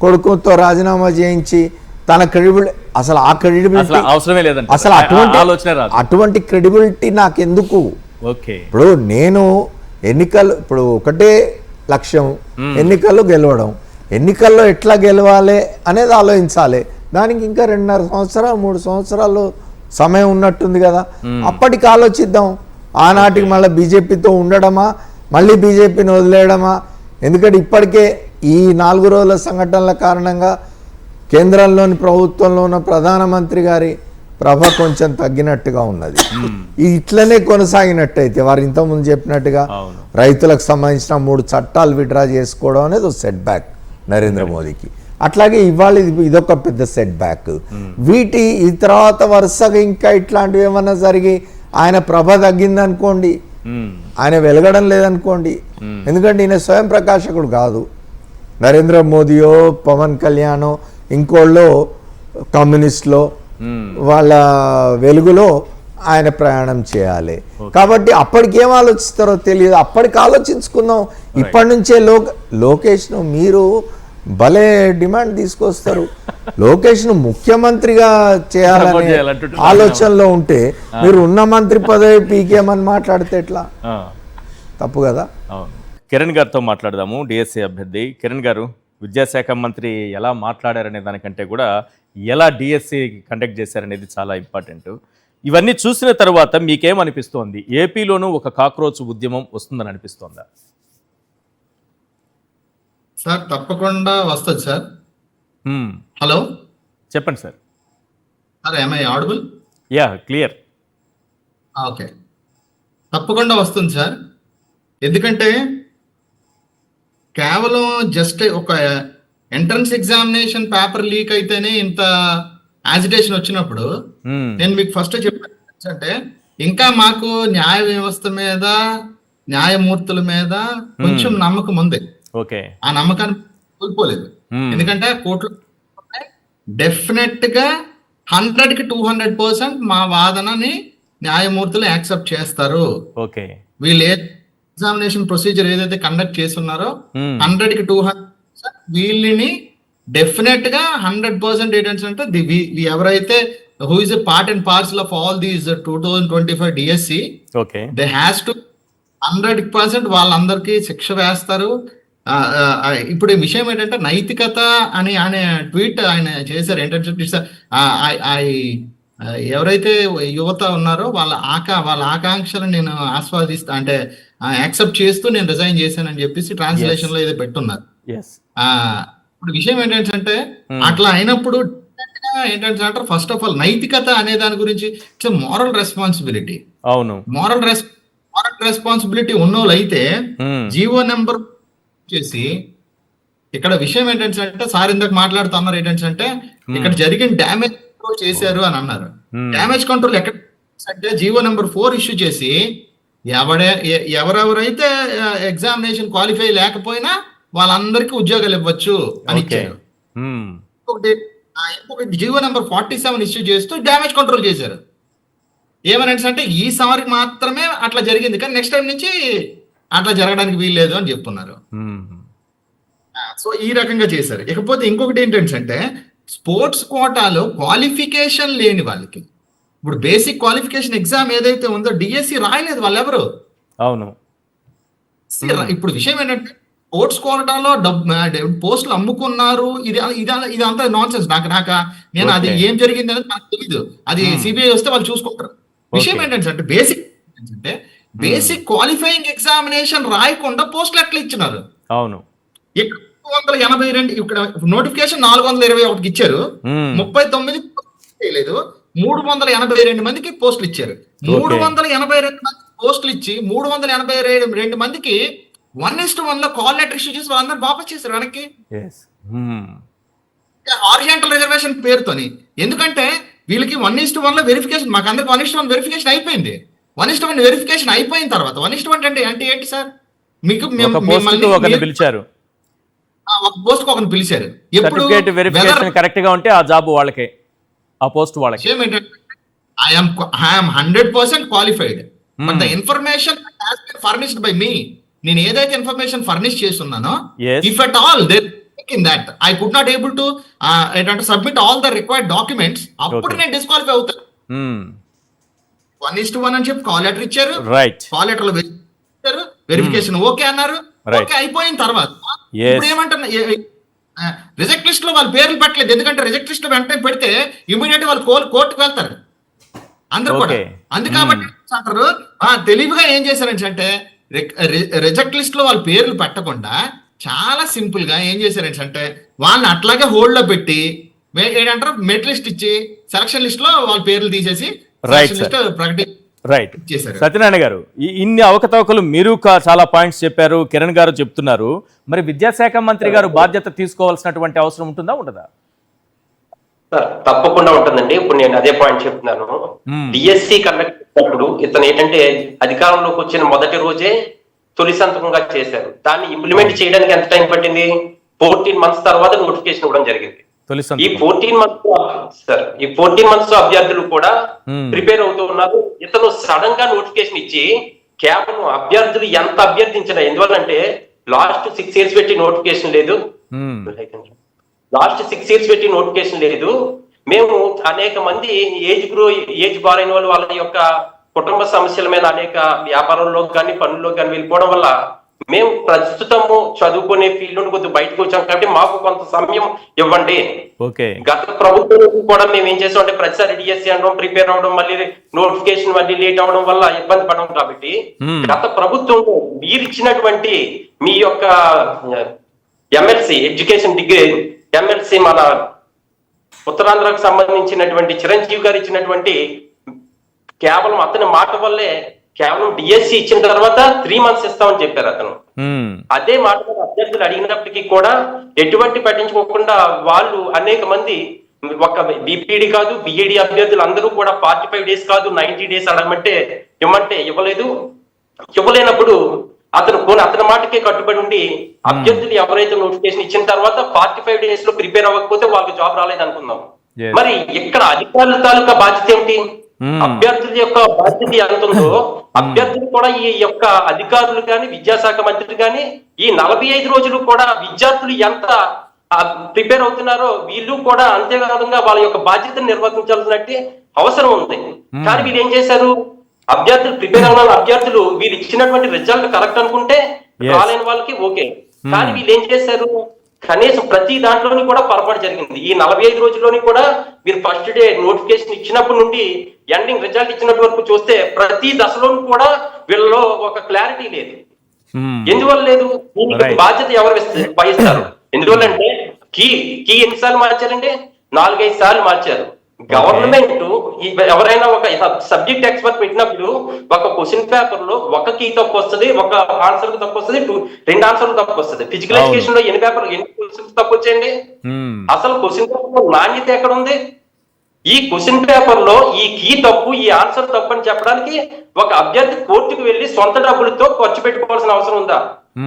కొడుకుతో రాజీనామా చేయించి తన క్రెడిబిలిటీ, అసలు ఆ క్రెడిబిలిటీ అవసరమే లేదండి, అసలు అటువంటి క్రెడిబిలిటీ నాకెందుకు? ఇప్పుడు నేను ఎన్నికలు, ఇప్పుడు ఒకటే లక్ష్యం, ఎన్నికల్లో గెలవడం. ఎన్నికల్లో ఎట్లా గెలవాలి అనేది ఆలోచించాలి. దానికి ఇంకా 2.5 సంవత్సరాలు 3 సంవత్సరాలు సమయం ఉన్నట్టుంది కదా, అప్పటికి ఆలోచిద్దాం. ఆనాటికి మళ్ళీ బీజేపీతో ఉండడమా, మళ్ళీ బీజేపీని వదిలేయడమా? ఎందుకంటే ఇప్పటికే ఈ 4 రోజుల సంఘటనల కారణంగా కేంద్రంలోని ప్రభుత్వంలో ఉన్న ప్రధానమంత్రి గారి ప్రభ కొంచెం తగ్గినట్టుగా ఉన్నది. ఇట్లనే కొనసాగినట్టయితే వారు ఇంతకుముందు చెప్పినట్టుగా రైతులకు సంబంధించిన 3 చట్టాలు విడ్రా చేసుకోవడం అనేది ఒక సెట్ బ్యాక్ నరేంద్ర మోదీకి. అట్లాగే ఇవాళ ఇదొక పెద్ద సెట్ బ్యాక్. ఈ తర్వాత వరుసగా ఇంకా ఇట్లాంటివి ఏమన్నా జరిగి ఆయన ప్రభ తగ్గిందనుకోండి, ఆయన వెలగడం లేదనుకోండి, ఎందుకంటే ఈయన స్వయం ప్రకాశకుడు కాదు. నరేంద్ర మోదీయో పవన్ కళ్యాణో ఇంకోళ్ళో కమ్యూనిస్ట్లో వాళ్ళ వెలుగులో ఆయన ప్రయాణం చేయాలి. కాబట్టి అప్పటికి ఏం ఆలోచిస్తారో తెలియదు. అప్పటికి ఆలోచించుకుందాం. ఇప్పటి నుంచే లోకేష్ను మీరు భలే డిమాండ్ తీసుకొస్తారు. లోకేష్ను ముఖ్యమంత్రిగా చేయాలనే ఆలోచనలో ఉంటే మీరు ఉన్న మంత్రి పదవి పీకేమని మాట్లాడితే ఎట్లా? తప్పు కదా. కిరణ్ గారితో మాట్లాడదాము, డిఎస్సి అభ్యర్థి. కిరణ్ గారు, విద్యాశాఖ మంత్రి ఎలా మాట్లాడారనే దానికంటే కూడా ఎలా డిఎస్సి కండక్ట్ చేశారనేది చాలా ఇంపార్టెంట్. ఇవన్నీ చూసిన తర్వాత మీకేమనిపిస్తోంది? ఏపీలోనూ ఒక కాక్రోచ్ ఉద్యమం వస్తుందని అనిపిస్తోందా? సార్ తప్పకుండా వస్తుంది సార్. హలో, చెప్పండి sir. am I audible? Yeah, clear. Okay, తప్పకుండా వస్తుంది సార్. ఎందుకంటే కేవలం జస్ట్ ఒక ఎంట్రన్స్ ఎగ్జామినేషన్ పేపర్ లీక్ అయితేనే ఇంత యాజిటేషన్ వచ్చినప్పుడు నేను మీకు ఫస్ట్ చెప్పాను అంటే ఇంకా మాకు న్యాయ వ్యవస్థ మీద, న్యాయమూర్తుల మీద కొంచెం నమ్మకం ఉంది. ఓకే, ఆ నమ్మకాన్ని కోల్పోలేదు. ఎందుకంటే కోర్టులో డెఫినెట్ గా 100కి 200% మా వాదనని న్యాయమూర్తులు యాక్సెప్ట్ చేస్తారు. ఓకే, వీళ్ళు ఎగ్జామినేషన్ ప్రొసీజర్ ఏదైతే కండక్ట్ చేస్తున్నారో 100కి 200% వీళ్ళని డెఫినెట్ గా 100% ఏంటంటే ఎవరైతే who is a part and parcel of all these 2025 DSC, okay, they has to 100% వాళ్ళందరికీ శిక్ష వేస్తారు. ఇప్పుడు ఈ విషయం ఏంటంటే నైతికత అని ఆయన ట్వీట్ ఆయన చేశారు. ఏంటంటే ఎవరైతే యువత ఉన్నారో వాళ్ళ ఆకాంక్షలను నేను ఆస్వాదిస్తా అంటే యాక్సెప్ట్ చేస్తూ నేను రిజైన్ చేశానని చెప్పేసి ట్రాన్స్లేషన్ లో ఏదో పెట్టున్నారు. ఇప్పుడు విషయం ఏంటంటే అట్లా అయినప్పుడు ఏంటంటే ఫస్ట్ ఆఫ్ ఆల్ నైతికత అనే దాని గురించి ఇట్స్ మోరల్ రెస్పాన్సిబిలిటీ. అవును, మోరల్ రెస్పాన్సిబిలిటీ ఉన్నోళ్ళు అయితే జీవో నెంబర్ చేసి ఇక్కడ విషయం ఏంటంటే సార్ ఇందాక మాట్లాడుతున్నారు ఏంటంటే ఇక్కడ జరిగిన డ్యామేజ్ కంట్రోల్ చేశారు అని అన్నారు. డ్యామేజ్ కంట్రోల్ ఎక్కడ అంటే జీవో నెంబర్ 4 ఇష్యూ చేసి ఎవరెవరైతే ఎగ్జామినేషన్ క్వాలిఫై లేకపోయినా వాళ్ళందరికీ ఉద్యోగాలు ఇవ్వచ్చు అని ఇచ్చారు. ఇంకొకటి జీవో నెంబర్ 47 ఇష్యూ చేస్తూ డ్యామేజ్ కంట్రోల్ చేశారు. ఏమని అంటే ఈసారి మాత్రమే అట్లా జరిగింది కానీ నెక్స్ట్ టైం నుంచి అట్లా జరగడానికి వీల్లేదు అని చెప్తున్నారు. సో ఈ రకంగా చేశారు. ఇకపోతే ఇంకొకటి ఏంటంటే స్పోర్ట్స్ కోటాలో క్వాలిఫికేషన్ లేని వాళ్ళకి ఇప్పుడు బేసిక్ క్వాలిఫికేషన్ ఎగ్జామ్ ఏదైతే ఉందో డిఎస్సి రాయలేదు వాళ్ళెవరు. అవును, ఇప్పుడు విషయం ఏంటంటే స్పోర్ట్స్ కోటాలో పోస్టులు అమ్ముకున్నారు. ఇదంతా నాన్ సెన్స్. నేను అది ఏం జరిగింది అనేది నాకు తెలియదు. అది సిబిఐ వస్తే వాళ్ళు చూసుకుంటారు. విషయం ఏంటంటే బేసిక్ క్వాలిఫైయింగ్ ఎగ్జామినేషన్ రాయకుండా పోస్టులు ఎట్లా ఇచ్చినారు? అవును, 282 ఇక్కడ నోటిఫికేషన్ 421కి ఇచ్చారు, 39 చేయలేదు, 382 మందికి పోస్టులు ఇచ్చారు. 382 మంది పోస్టులు ఇచ్చి 382 మందికి 1:1 లో కాల్ లెటర్ ఇష్యూ చేసి వాళ్ళందరూ వాపస్ చేశారు వెనక్కి హారిజాంటల్ రిజర్వేషన్ పేరుతోని. ఎందుకంటే వీళ్ళకి 1:1 లో వెరిఫికేషన్, మాకు అందరికి 1:1 వెరిఫికేషన్ అయిపోయింది. 1:1 వెరిఫికేషన్ అయిపోయిన తర్వాత 1:1 అంటే ఏంటి సార్? మీకు పిలిచారు, ఒక పోస్ట్ కు ఒకరిని పిలిచారు. సర్టిఫికేట్ వెరిఫికేషన్ కరెక్ట్ గా ఉంటే ఆ జాబ్ వాళ్ళకే, ఆ పోస్ట్ వాళ్ళకి. ఏంటంటే I'm 100% qualified but the information has been furnished by me. నేను ఏదైతే ఇన్ఫర్మేషన్ ఫర్నిష్ చేస్తున్నానో if at all they in that I could not able to ఏంటంటే submit all the required documents, అప్పుడు నేను డిస్క్వాలిఫై అవుతాను. 1:1 అని చెప్పి కాల్ లెటర్ ఇచ్చారు, కాల్ లెటర్ లో వెరిఫికేషన్ ఓకే అన్నారు. ఓకే అయిపోయిన తర్వాత ఇప్పుడు ఏమంటున్నా రిజెక్ట్ లిస్ట్ లో వాళ్ళ పేర్లు పెట్టలేదు. ఎందుకంటే రిజెక్ట్ లిస్ట్ లో వెంటనే పెడితే ఇమీడియట్ వాళ్ళు కోర్టుకు వెళ్తారు అందరూ కూడా. అందుకని అంటారు తెలివిగా ఏం చేశారంటే రిజెక్ట్ లిస్ట్ లో వాళ్ళ పేర్లు పెట్టకుండా చాలా సింపుల్ గా ఏం చేశారంటే వాళ్ళని అట్లాగే హోల్డ్ లో పెట్టి ఏంటంటారు మెరిట్ లిస్ట్ ఇచ్చి సెలక్షన్ లిస్ట్ లో వాళ్ళ పేర్లు తీసేసి రైట్. సత్యనారాయణ గారు, ఇన్ని అవకతవకలు మీరు చాలా పాయింట్స్ చెప్పారు, కిరణ్ గారు చెప్తున్నారు. మరి విద్యాశాఖ మంత్రి గారు బాధ్యత తీసుకోవాల్సినటువంటి అవసరం ఉంటుందా ఉండదా? తప్పకుండా ఉంటుందండి. ఇప్పుడు నేను అదే పాయింట్ చెప్తున్నాను. డిఎస్సి కండక్ట్ చేసినప్పుడు ఇతను ఏంటంటే అధికారంలోకి వచ్చిన మొదటి రోజే తొలి సంతకంగా చేశారు. దాన్ని ఇంప్లిమెంట్ చేయడానికి ఎంత టైం పట్టింది? 14 months తర్వాత నోటిఫికేషన్ ఇవ్వడం జరిగింది. తొలి ఈ సంతకం 14 మంత్స్ సార్, ఈ 14 మంత్స్ అభ్యర్థులు కూడా ప్రిపేర్ అవుతూ ఉన్నారు. ఇతను సడన్ గా నోటిఫికేషన్ ఇచ్చి కేవలం అభ్యర్థులు ఎంత అభ్యర్థించిన, ఎందువల్లంటే లాస్ట్ 6 years పెట్టి నోటిఫికేషన్ లేదు, మేము అనేక మంది ఏజ్ బారైన వాళ్ళ యొక్క కుటుంబ సమస్యల మీద అనేక వ్యాపారంలో కానీ పనుల్లో కానీ వెళ్ళిపోవడం వల్ల మేము ప్రస్తుతము చదువుకునే ఫీల్డ్ నుండి కొద్దిగా బయటకు వచ్చాం కాబట్టి మాకు కొంత సమయం ఇవ్వండి. గత ప్రభుత్వం కూడా మేము ఏం చేసాం అంటే ప్రతిసారి డిఎస్సి అనడం, ప్రిపేర్ అవడం, మళ్ళీ నోటిఫికేషన్ మళ్ళీ లేట్ అవడం వల్ల ఇబ్బంది పడడం కాబట్టి గత ప్రభుత్వం మీరు ఇచ్చినటువంటి మీ యొక్క ఎమ్మెల్సీ ఎడ్యుకేషన్ డిగ్రీ ఎమ్మెల్సీ మన ఉత్తరాంధ్రకు సంబంధించినటువంటి చిరంజీవి గారు ఇచ్చినటువంటి కేవలం అతని మాట వల్లే కేవలం డిఎస్సి ఇచ్చిన తర్వాత 3 months ఇస్తామని చెప్పారు అతను. అదే మాట అభ్యర్థులు అడిగినప్పటికీ కూడా ఎటువంటి పట్టించుకోకుండా వాళ్ళు అనేక మంది ఒక బీపీడీ కాదు బిఈడి అభ్యర్థులు అందరూ కూడా 45 days కాదు 90 days అడగమంటే ఇవ్వలేదు. ఇవ్వలేనప్పుడు అతని మాటకే కట్టుబడి ఉండి అభ్యర్థులు ఎవరైతే నోటిఫికేషన్ ఇచ్చిన తర్వాత 45 days లో ప్రిపేర్ అవ్వకపోతే వాళ్ళకి జాబ్ రాలేదు అనుకుందాం. మరి ఇక్కడ అధికారుల తాలూకా బాధ్యత ఏమిటి? అభ్యర్థుల యొక్క బాధ్యత ఎంత ఉందో అభ్యర్థులు కూడా ఈ యొక్క అధికారులు కానీ విద్యాశాఖ మంత్రి కానీ ఈ 45 రోజులు కూడా విద్యార్థులు ఎంత ప్రిపేర్ అవుతున్నారో వీళ్ళు కూడా అంతేకాదంగా వాళ్ళ యొక్క బాధ్యతను నిర్వర్తించాల్సినట్టు అవసరం ఉంది. కానీ వీళ్ళు ఏం చేశారు? అభ్యర్థులు ప్రిపేర్ అవ్వాలి, అభ్యర్థులు వీళ్ళు ఇచ్చినటువంటి రిజల్ట్ కరెక్ట్ అనుకుంటే రాలేని వాళ్ళకి ఓకే. కానీ వీళ్ళు ఏం చేశారు? కనీసం ప్రతి దాంట్లోని కూడా పొరపాటు జరిగింది. ఈ 45 రోజుల్లోని కూడా మీరు ఫస్ట్ డే నోటిఫికేషన్ ఇచ్చినప్పటి నుండి ఎండింగ్ రిజల్ట్ ఇచ్చినట్టు వరకు చూస్తే ప్రతి దశలోనూ కూడా వీళ్ళలో ఒక క్లారిటీ లేదు. ఎందువల్ల లేదు? దీనికి బాధ్యత ఎవరు వహిస్తారు? ఎందువల్లంటే కీ ఎన్నిసార్లు మార్చారంటే 4-5 సార్లు మార్చారు. గవర్నమెంట్ ఎవరైనా ఒక సబ్జెక్ట్ ఎక్స్పర్ట్ పెట్టినప్పుడు ఒక క్వశ్చన్ పేపర్ లో ఒక కీ తప్పు వస్తుంది, ఒక ఆన్సర్ తప్పు వస్తుంది, 2 ఆన్సర్లు తప్పు వస్తుంది. ఫిజికల్ ఎడ్యుకేషన్ లో ఎన్ని క్వశ్చన్స్ తప్పు వచ్చేయండి? అసలు క్వశ్చన్ పేపర్ లో నాణ్యత ఎక్కడ ఉంది? ఈ క్వశ్చన్ పేపర్ లో ఈ కీ తప్పు, ఈ ఆన్సర్ తప్పు అని చెప్పడానికి ఒక అభ్యర్థి కోర్టుకు వెళ్లి సొంత డబ్బులతో ఖర్చు పెట్టుకోవాల్సిన అవసరం ఉందా?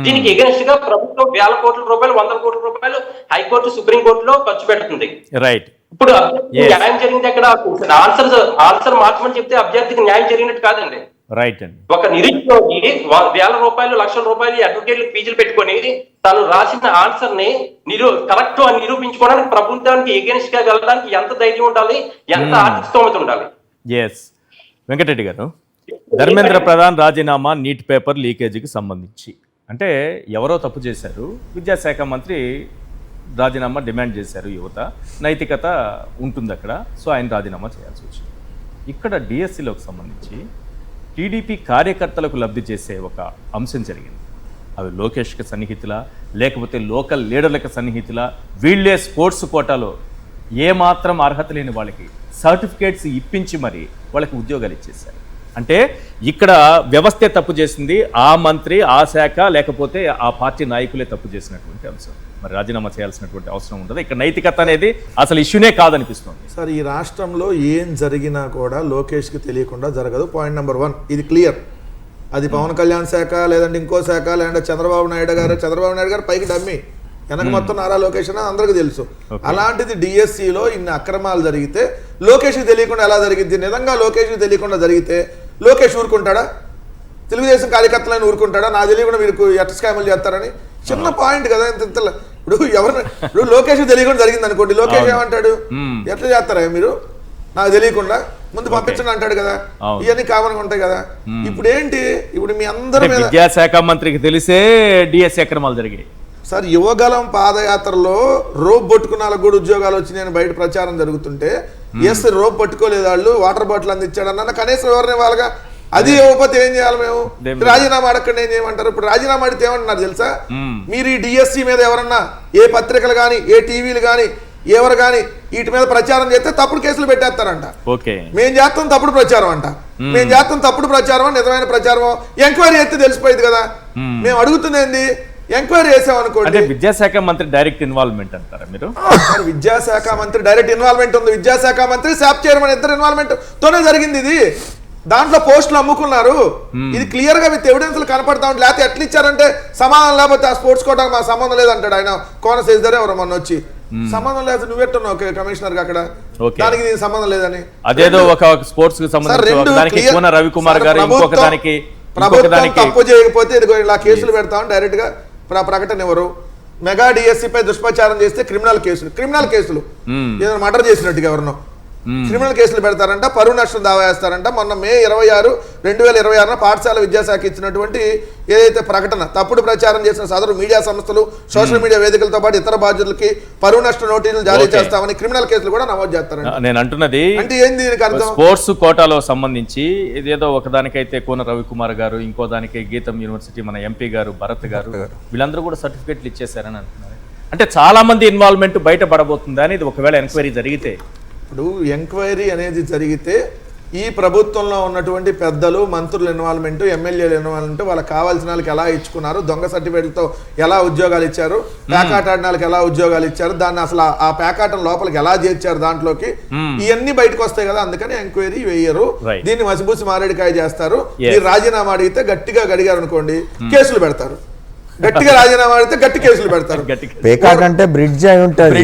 దీనికి ఎగెన్స్ట్ గా ప్రభుత్వం వేల కోట్ల రూపాయలు, 100 కోట్ల రూపాయలు హైకోర్టు, సుప్రీంకోర్టులో ఖర్చు పెడుతుంది. రైట్. ఇప్పుడు న్యాయం జరిగింది ఎక్కడ? ఆన్సర్ మార్చమని చెప్తే అభ్యర్థికి న్యాయం జరిగినట్టు కాదండి. రైట్ అండి. ఒక నిరుద్యోగి వేల రూపాయలు, లక్షల రూపాయలు అడ్వకేట్లు ఫీజులు పెట్టుకొని తను రాసిన ఆన్సర్ ని కరెక్ట్ అని నిరూపించుకోవడానికి ప్రభుత్వానికి ఎగెన్స్ట్ గా వెళ్ళడానికి ఎంత ధైర్యం ఉండాలి, ఎంత ఆర్థిక స్తోమత ఉండాలి? ఎస్ వెంకటరెడ్డి గారు, ధర్మేంద్ర ప్రధాన్ రాజీనామా నీట్ పేపర్ లీకేజీకి సంబంధించి అంటే ఎవరో తప్పు చేశారు, విద్యాశాఖ మంత్రి రాజీనామా డిమాండ్ చేశారు, యువత నైతికత ఉంటుంది అక్కడ, సో ఆయన రాజీనామా చేయాల్సి వచ్చింది. ఇక్కడ డిఎస్సిలోకి సంబంధించి టీడీపీ కార్యకర్తలకు లబ్ధి చేసే ఒక అంశం జరిగింది. అవి లోకేష్కి సన్నిహితులా లేకపోతే లోకల్ లీడర్లకు సన్నిహితులా? వీళ్ళే స్పోర్ట్స్ కోటాలో ఏమాత్రం అర్హత లేని వాళ్ళకి సర్టిఫికేట్స్ ఇప్పించి మరి వాళ్ళకి ఉద్యోగాలు ఇచ్చేశారు. అంటే ఇక్కడ వ్యవస్థే తప్పు చేసింది, ఆ మంత్రి, ఆ శాఖ, లేకపోతే ఆ పార్టీ నాయకులే తప్పు చేసినటువంటి అంశం. మరి రాజీనామా చేయాల్సినటువంటి అవసరం ఉండదు. ఇక్కడ నైతికత అనేది అసలు ఇష్యూనే కాదనిపిస్తుంది. సార్, ఈ రాష్ట్రంలో ఏం జరిగినా కూడా లోకేష్కి తెలియకుండా జరగదు. పాయింట్ నెంబర్ 1 ఇది క్లియర్. అది పవన్ కళ్యాణ్ శాఖ, లేదంటే ఇంకో శాఖ, లేదంటే చంద్రబాబు నాయుడు గారు పైకి డమ్మి, వెనక మొత్తం నారా లోకేష్ అని అందరికీ తెలుసు. అలాంటిది డిఎస్సిలో ఇన్ని అక్రమాలు జరిగితే లోకేష్కి తెలియకుండా ఎలా జరిగింది? నిజంగా లోకేష్కి తెలియకుండా జరిగితే లోకేష్ ఊరుకుంటాడా? తెలుగుదేశం కార్యకర్తలను ఊరుకుంటాడా? నాకు తెలియకుండా మీరు ఎట్ట స్కాములు చేస్తారని చిన్న పాయింట్ కదా. ఇప్పుడు లోకేష్ తెలియకుండా జరిగింది అనుకోండి, లోకేష్ ఏమంటాడు? ఎట్లా చేస్తారా మీరు నాకు తెలియకుండా ముందు పంపించండి అంటాడు కదా. ఇవన్నీ కామన్ గా ఉంటాయి కదా. ఇప్పుడు ఏంటి? ఇప్పుడు మీ అందరి మీద విద్యాశాఖ మంత్రికి తెలిసే డిఎస్సి అక్రమాలు జరిగాయి. సార్, యువగలం పాదయాత్రలో రోప్ పట్టుకున్న వాళ్ళకు కూడా ఉద్యోగాలు వచ్చినాయని బయట ప్రచారం జరుగుతుంటే ఎస్ రోప్ పట్టుకోలేదు వాళ్ళు, వాటర్ బాటిల్ అందించాడన్న కనీసం ఎవరిని వాళ్ళగా అది ఇవ్వకపోతే ఏం చేయాలి? మేము రాజీనామా అడగండి ఏం చేయమంటారు? ఇప్పుడు రాజీనామా అడిగితే ఏమంటున్నారు తెలుసా? మీరు ఈ డిఎస్సి మీద ఎవరన్నా ఏ పత్రికలు కానీ, ఏ టీవీలు కానీ, ఎవరు కానీ వీటి మీద ప్రచారం చేస్తే తప్పుడు కేసులు పెట్టేస్తారంట. మేము చేస్తాం తప్పుడు ప్రచారం అంట. మేము చేస్తాం తప్పుడు ప్రచారం, నిజమైన ప్రచారం ఎంక్వైరీ చేస్తే తెలిసిపోయింది కదా. మేము అడుగుతుంది ఏంది? ఎంక్వైరీ చేసామనుకోండి. విద్యాశాఖ మంత్రి డైరెక్ట్ ఇన్వాల్వ్మెంట్ అంటారా మీరు? విద్యాశాఖ మంత్రి డైరెక్ట్ ఇన్వాల్వ్మెంట్ ఉంది. విద్యాశాఖ మంత్రి, శాప్ చైర్మన్ ఇద్దరు ఇన్వాల్వ్మెంట్ తోనే జరిగింది ఇది. దాంట్లో పోస్టులు అమ్ముకున్నారు. ఇది క్లియర్ గా విత్ ఎవిడెన్స్లు కనపడతా ఉంటే, లేకపోతే ఎట్లా ఇచ్చారంటే సమాధానం లేకపోతే ఆ స్పోర్ట్స్ కోటాకు మా సంబంధం లేదంటాడు ఆయన. కోన శశిధర్ ఎవరు మొన్న వచ్చి సంబంధం లేదు, నువ్వెట్టున్నావు కమిషనర్ అక్కడ, Okay. దానికి దీనికి సంబంధం లేదని. అదేదో ఒక స్పోర్ట్స్ కి సంబంధించి ఒక దానికి కోన రవికుమార్ గారు ఇంకొక దానికి ప్రభుత్వం తప్పు చేయకపోతే ఇదిగో ఇలా కేసులు పెడతామని డైరెక్ట్ గా ప్రకటన ఎవరు? మెగా డిఎస్సీ పై దుష్ప్రచారం చేస్తే క్రిమినల్ కేసులు ఏదైనా మర్డర్ చేసినట్టుగా ఎవరినో క్రిమినల్ కేసులు పెడతారంట, పరువు నష్టం దావా వేస్తారంట. మొన్న మే 26, 2026 పాఠశాల విద్యాశాఖ ఇచ్చినటువంటి ఏదైతే ప్రకటన, తప్పుడు ప్రచారం చేసిన సదరు మీడియా సంస్థలు, సోషల్ మీడియా వేదికలతో పాటు ఇతర బాధ్యులకి పరువు నష్ట నోటీసులు జారీ చేస్తామని క్రిమినల్ కేసులు కూడా నమోదు చేస్తారంట. నేను అంటున్నది అంటే ఏంది దీనికి అర్థం? స్పోర్ట్స్ కోటాలో సంబంధించి ఇదేదో ఒకదానికైతే కోన రవికుమార్ గారు, ఇంకో దానికి గీతం యూనివర్సిటీ మన ఎంపీ గారు భరత్ గారు వీళ్ళందరూ కూడా సర్టిఫికెట్లు ఇచ్చేసారని అంటున్నారు. అంటే చాలా మంది ఇన్వాల్వ్మెంట్ బయటపడబోతుందా అని ఇది ఒకవేళ ఎంక్వైరీ జరిగితే? ఇప్పుడు ఎంక్వైరీ అనేది జరిగితే ఈ ప్రభుత్వంలో ఉన్నటువంటి పెద్దలు, మంత్రుల ఇన్వాల్వ్మెంట్, ఎమ్మెల్యేల ఇన్వాల్వ్మెంట్, వాళ్ళకి కావాల్సిన వాళ్ళకి ఎలా ఇచ్చుకున్నారు, దొంగ సర్టిఫికేట్లతో ఎలా ఉద్యోగాలు ఇచ్చారు, ప్యాకాట్ ఆడినాలకు ఎలా ఉద్యోగాలు ఇచ్చారు, దాన్ని అసలు ఆ ప్యాకాటం లోపలికి ఎలా చేర్చారు దాంట్లోకి, ఇవన్నీ బయటకు వస్తాయి కదా. అందుకని ఎంక్వైరీ వేయరు, దీన్ని మసిబూసి మారేడికాయ చేస్తారు. మీరు రాజీనామా అడిగితే గట్టిగా అడిగారు అనుకోండి కేసులు పెడతారు, గట్టిగా రాజీనామా అడిగితే గట్టి కేసులు పెడతారు. పేకాట్ అంటే బ్రిడ్జ్ అయి ఉంటుంది,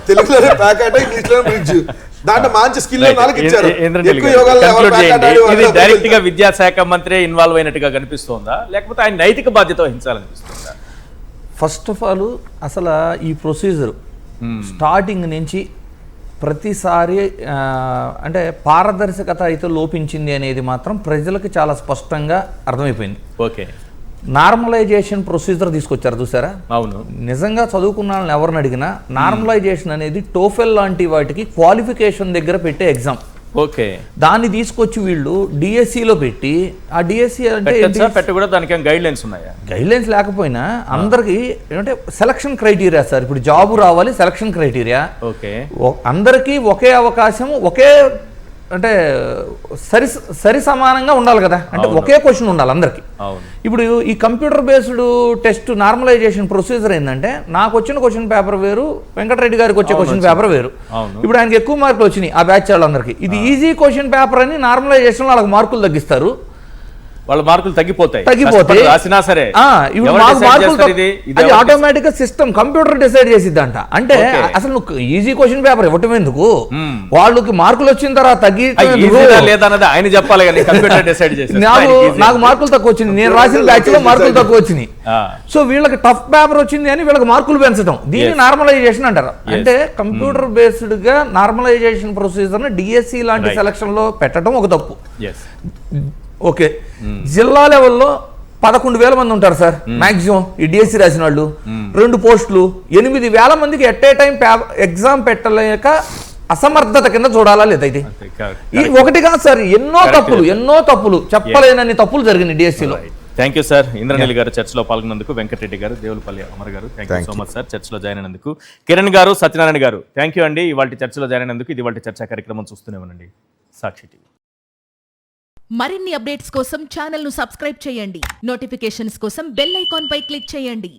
తెలుగులోనే ప్యాకాట్, ఇంగ్లీష్ లో బ్రిడ్జ్. దాంట్లో మంచి స్కిల్ ఇచ్చారు. ఇది డైరెక్ట్ గా విద్యాశాఖ మంత్రి ఇన్వాల్వ్ అయినట్టుగా కనిపిస్తోందా, లేకపోతే ఆయన నైతిక బాధ్యత వహించాలనిపిస్తుందా? ఫస్ట్ ఆఫ్ ఆల్ అసలు ఈ ప్రొసీజర్ స్టార్టింగ్ నుంచి ప్రతిసారి అంటే పారదర్శకత అయితే లోపించింది అనేది మాత్రం ప్రజలకు చాలా స్పష్టంగా అర్థమైపోయింది. ఓకే, నార్మలైజేషన్ ప్రొసీజర్ తీసుకొచ్చారు చూసారా? అవును, నిజంగా చదువుకున్న వాళ్ళని ఎవరిని అడిగినా నార్మలైజేషన్ అనేది టోఫెల్ లాంటి వాటికి క్వాలిఫికేషన్ దగ్గర పెట్టే ఎగ్జామ్. ఓకే, దాన్ని తీసుకొచ్చి వీళ్ళు డిఎస్సిలో పెట్టి, ఆ డిఎస్సి అంటే కూడా దానికి గైడ్ లైన్స్ ఉన్నాయా? గైడ్ లైన్స్ లేకపోయినా అందరికి ఏంటంటే సెలక్షన్ క్రైటీరియా సార్. ఇప్పుడు జాబు రావాలి, సెలక్షన్ క్రైటీరియా. ఓకే, అందరికీ ఒకే అవకాశం, ఒకే అంటే సరి సమానంగా ఉండాలి కదా, అంటే ఒకే క్వశ్చన్ ఉండాలి అందరికి. ఇప్పుడు ఈ computer based test normalisation procedure ఏంటంటే, నాకు వచ్చిన క్వశ్చన్ పేపర్ వేరు, వెంకటరెడ్డి గారికి వచ్చే క్వశ్చన్ పేపర్ వేరు. ఇప్పుడు ఆయనకి ఎక్కువ మార్కులు వచ్చినాయి ఆ బ్యాచ్ వాళ్ళందరికీ. ఇది ఈజీ క్వశ్చన్ పేపర్ అని నార్మలైజేషన్ వాళ్ళకి మార్కులు తగ్గిస్తారు, వాళ్ళ మార్కులు తగ్గిపోతాయి రాసినా సరే. అది ఆటోమేటిక్ గా సిస్టమ్ కంప్యూటర్ డిసైడ్ చేసిద్దంట. అంటే అసలు నువ్వు ఈజీ క్వశ్చన్ పేపర్ ఇవ్వటం ఎందుకు, వాళ్ళకి మార్కులు వచ్చిన తర్వాత తగ్గి ఆయన చెప్పాలి. నాకు మార్కులు తక్కువ వచ్చింది, నేను రాసిన బ్యాచ్ లో మార్కులు తక్కువ వచ్చినాయి, సో వీళ్ళకి టఫ్ పేపర్ వచ్చింది అని వీళ్ళకి మార్కులు పెంచడం, దీన్ని నార్మలైజేషన్ అంటారు. అంటే కంప్యూటర్ బేస్డ్ గా నార్మలైజేషన్ ప్రొసీజర్ ని డిఎస్సి లాంటి సెలక్షన్ లో పెట్టడం ఒక తప్పు. ఓకే, జిల్లా లెవెల్లో 11,000 మంది ఉంటారు సార్ మాక్సిమం ఈ డిఎస్సి రాసిన వాళ్ళు. 2 పోస్టులు 8,000 మందికి ఎట్ ఏ టైం ఎగ్జామ్ పెట్టలేక అసమర్థత కింద చూడాలా లేదా? ఇది ఒకటి కాదు సార్, ఎన్నో తప్పులు చెప్పలేనన్ని తప్పులు జరిగినాయి డిఎస్సిలో. Thank you sir. ఇంద్రనీల్ గారు చర్చలో పాల్గొన్నందుకు, వెంకటరెడ్డి గారు, దేవులపల్లి అమర్ గారు, thank you so much sir చర్చలో జాయిన్ అయినందుకు. కిరణ్ గారు, సత్యనారాయణ గారు, థ్యాంక్ యూ అండి ఇవాళ చర్చలో జాయిన్ అయినందుకు. ఇది ఇవాళ చర్చా కార్యక్రమం చూస్తూనే ఉండండి సాక్షి టీవీ. మరిన్ని అప్డేట్స్ కోసం ఛానల్ ను సబ్స్క్రైబ్ చేయండి. నోటిఫికేషన్స్ కోసం బెల్ ఐకాన్ పై క్లిక్ చేయండి.